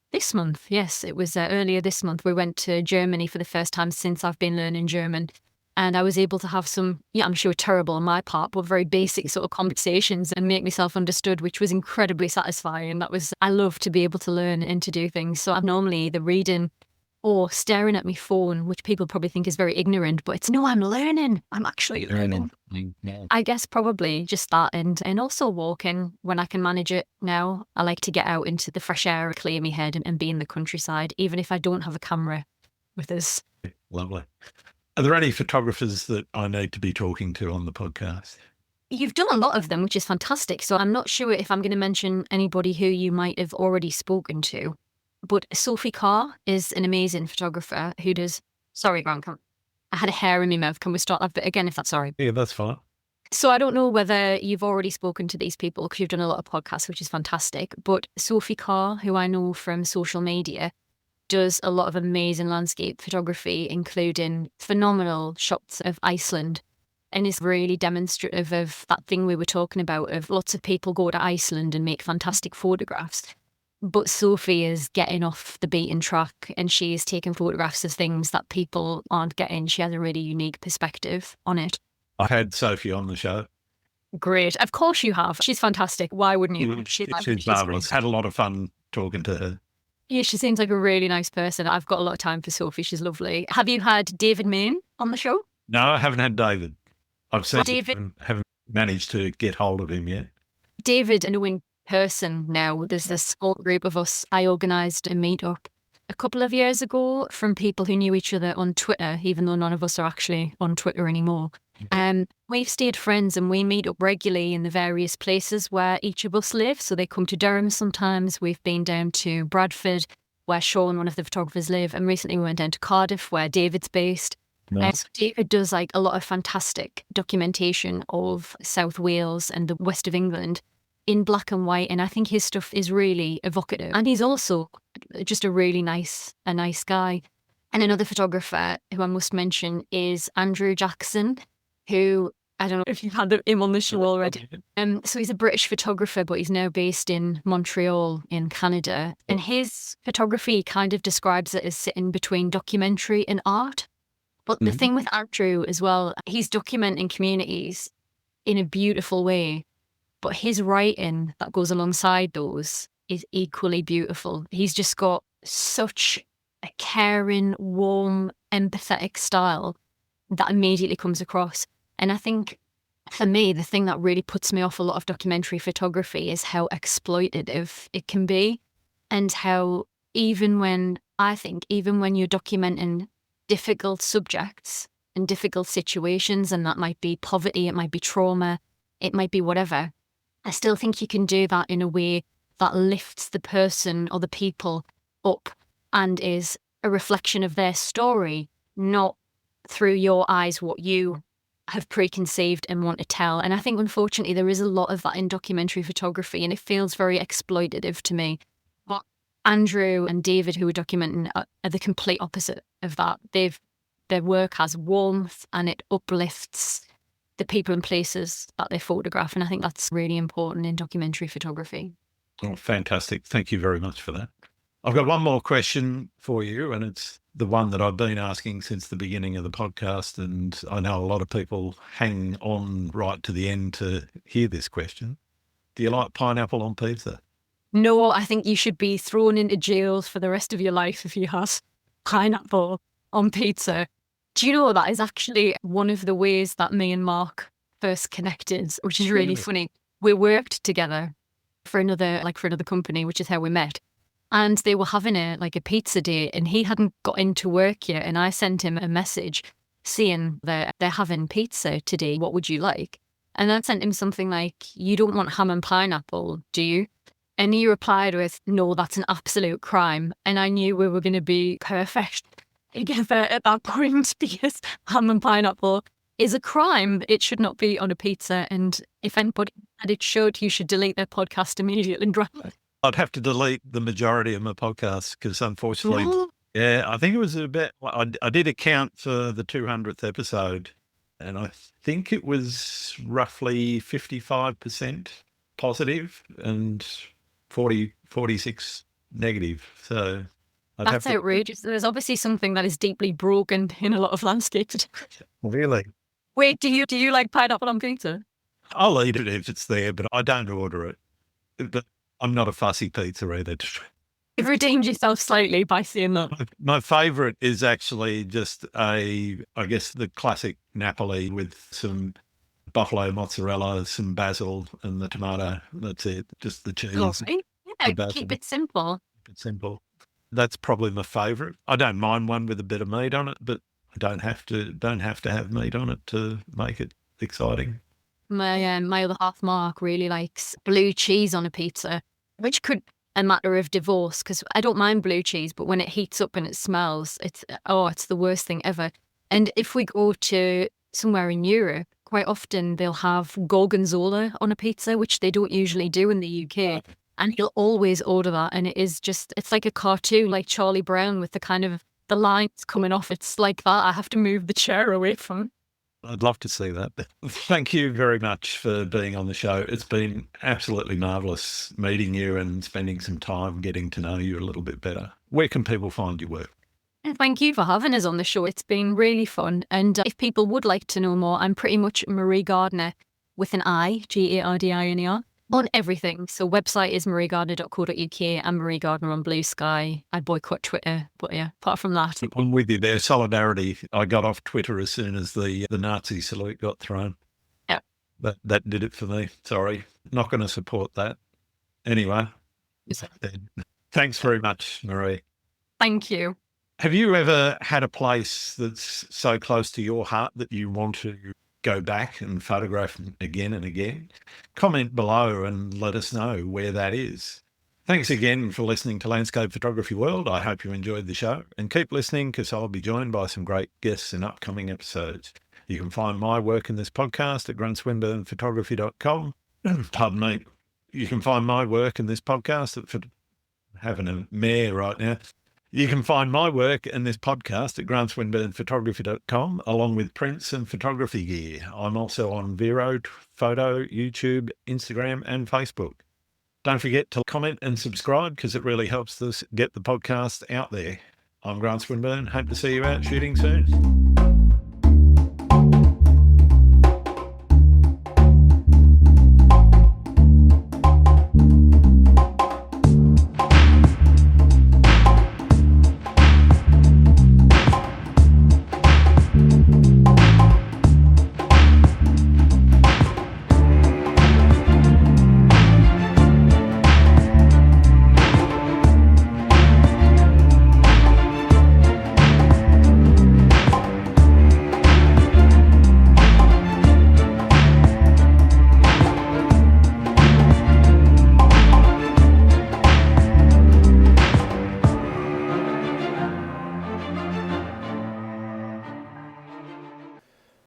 Speaker 2: Yes, it was earlier this month. We went to Germany for the first time since I've been learning German. And I was able to have some, I'm sure terrible on my part, but very basic sort of conversations and make myself understood, which was incredibly satisfying. I love to be able to learn and to do things. So I'm normally either reading or staring at my phone, which people probably think is very ignorant, but no, I'm learning. I'm actually learning.
Speaker 4: Yeah.
Speaker 2: I guess probably just that and also walking when I can manage it now. I like to get out into the fresh air, clear my head and be in the countryside, even if I don't have a camera with us.
Speaker 3: Lovely. Are there any photographers that I need to be talking to on the podcast?
Speaker 2: You've done a lot of them, which is fantastic. So I'm not sure if I'm going to mention anybody who you might have already spoken to. But Sophie Carr is an amazing photographer who does... Sorry, Grant, I had a hair in my mouth. Can we start that bit again if that's all right?
Speaker 3: Yeah, that's fine.
Speaker 2: So I don't know whether you've already spoken to these people because you've done a lot of podcasts, which is fantastic. But Sophie Carr, who I know from social media, does a lot of amazing landscape photography, including phenomenal shots of Iceland, and is really demonstrative of that thing we were talking about of lots of people go to Iceland and make fantastic photographs. But Sophie is getting off the beaten track and she is taking photographs of things that people aren't getting. She has a really unique perspective on it.
Speaker 3: I had Sophie on the show.
Speaker 2: Great. Of course you have. She's fantastic. Why wouldn't you?
Speaker 3: She's marvellous. Had a lot of fun talking to her.
Speaker 2: Yeah, she seems like a really nice person. I've got a lot of time for Sophie. She's lovely. Have you had David Main on the show?
Speaker 3: No, I haven't had David. I've seen
Speaker 2: David,
Speaker 3: him, haven't managed to get hold of him yet.
Speaker 2: David, I know in person now. There's this small group of us. I organised a meet-up a couple of years ago from people who knew each other on Twitter, even though none of us are actually on Twitter anymore. We've stayed friends and we meet up regularly in the various places where each of us live. So they come to Durham sometimes. We've been down to Bradford, where Sean, one of the photographers, live. And recently we went down to Cardiff, where David's based.
Speaker 3: Nice.
Speaker 2: So David does like a lot of fantastic documentation of South Wales and the west of England in black and white, and I think his stuff is really evocative. And he's also just a really nice guy. And another photographer who I must mention is Andrew Jackson, who, I don't know if you've had him on the show already. So he's a British photographer, but he's now based in Montreal in Canada. And his photography kind of describes it as sitting between documentary and art. But the thing with Andrew as well, he's documenting communities in a beautiful way. But his writing that goes alongside those is equally beautiful. He's just got such a caring, warm, empathetic style that immediately comes across. And I think for me, the thing that really puts me off a lot of documentary photography is how exploitative it can be. And how even when you're documenting difficult subjects and difficult situations, and that might be poverty, it might be trauma, it might be whatever, I still think you can do that in a way that lifts the person or the people up and is a reflection of their story, not through your eyes what you have preconceived and want to tell. And I think, unfortunately, there is a lot of that in documentary photography, and it feels very exploitative to me. But Andrew and David, who are documenting, are the complete opposite of that. Their work has warmth and it uplifts the people and places that they photograph. And I think that's really important in documentary photography.
Speaker 3: Oh, fantastic. Thank you very much for that. I've got one more question for you, and it's the one that I've been asking since the beginning of the podcast, and I know a lot of people hang on right to the end to hear this question. Do you like pineapple on pizza?
Speaker 2: No, I think you should be thrown into jail for the rest of your life if you have pineapple on pizza. Do you know that is actually one of the ways that me and Mark first connected, which is really funny. We worked together for another company, which is how we met. And they were having a pizza date, and he hadn't got into work yet. And I sent him a message saying that they're having pizza today. What would you like? And I sent him something like, you don't want ham and pineapple, do you? And he replied with, no, that's an absolute crime. And I knew we were going to be perfect together at that point, because ham and pineapple is a crime. It should not be on a pizza. And if anybody had it should, you should delete their podcast immediately.
Speaker 3: I'd have to delete the majority of my podcasts because, unfortunately, yeah, I think it was I did a count for the 200th episode, and I think it was roughly 55% positive and 46 negative. So
Speaker 2: that's outrageous. There's obviously something that is deeply broken in a lot of landscapes.
Speaker 3: Really?
Speaker 2: Wait, do you like pineapple on pizza?
Speaker 3: I'll eat it if it's there, but I don't order it. But I'm not a fussy pizza either.
Speaker 2: You've redeemed yourself slightly by saying that.
Speaker 3: My favourite is actually just I guess the classic Napoli with some buffalo mozzarella, some basil and the tomato. That's it. Just the cheese.
Speaker 2: Lovely. Yeah, keep it simple.
Speaker 3: Keep it simple. That's probably my favourite. I don't mind one with a bit of meat on it, but I don't have to have meat on it to make it exciting.
Speaker 2: My other half, Mark, really likes blue cheese on a pizza, which could a matter of divorce, because I don't mind blue cheese, but when it heats up and it smells, it's the worst thing ever. And if we go to somewhere in Europe, quite often they'll have gorgonzola on a pizza, which they don't usually do in the UK. And he'll always order that, and it's like a cartoon, like Charlie Brown with the lines coming off. It's like that. I have to move the chair away from.
Speaker 3: I'd love to see that. Thank you very much for being on the show. It's been absolutely marvellous meeting you and spending some time getting to know you a little bit better. Where can people find your work?
Speaker 2: Thank you for having us on the show. It's been really fun. And if people would like to know more, I'm pretty much Marie Gardner with an I, Gardiner, on everything. So website is mariegardner.co.uk and Marie Gardner on Blue Sky. I boycott Twitter, but yeah, apart from that.
Speaker 3: I'm with you there. Solidarity. I got off Twitter as soon as the Nazi salute got thrown.
Speaker 2: Yeah.
Speaker 3: That did it for me. Sorry. Not going to support that. Anyway. Thanks very much, Marie.
Speaker 2: Thank you.
Speaker 3: Have you ever had a place that's so close to your heart that you want to go back and photograph again and again? Comment below and let us know where that is. Thanks again for listening to Landscape Photography World. I hope you enjoyed the show, and keep listening because I'll be joined by some great guests in upcoming episodes. You can find my work in this podcast at gruntswinburnphotography.com. Pardon me. You can find my work in this podcast at having a mare right now. You can find my work in this podcast at gruntswinburnphotography.com, along with prints and photography gear. I'm also on Vero, Photo, YouTube, Instagram, and Facebook. Don't forget to comment and subscribe because it really helps us get the podcast out there. I'm Grant Swinburne. Hope to see you out shooting soon.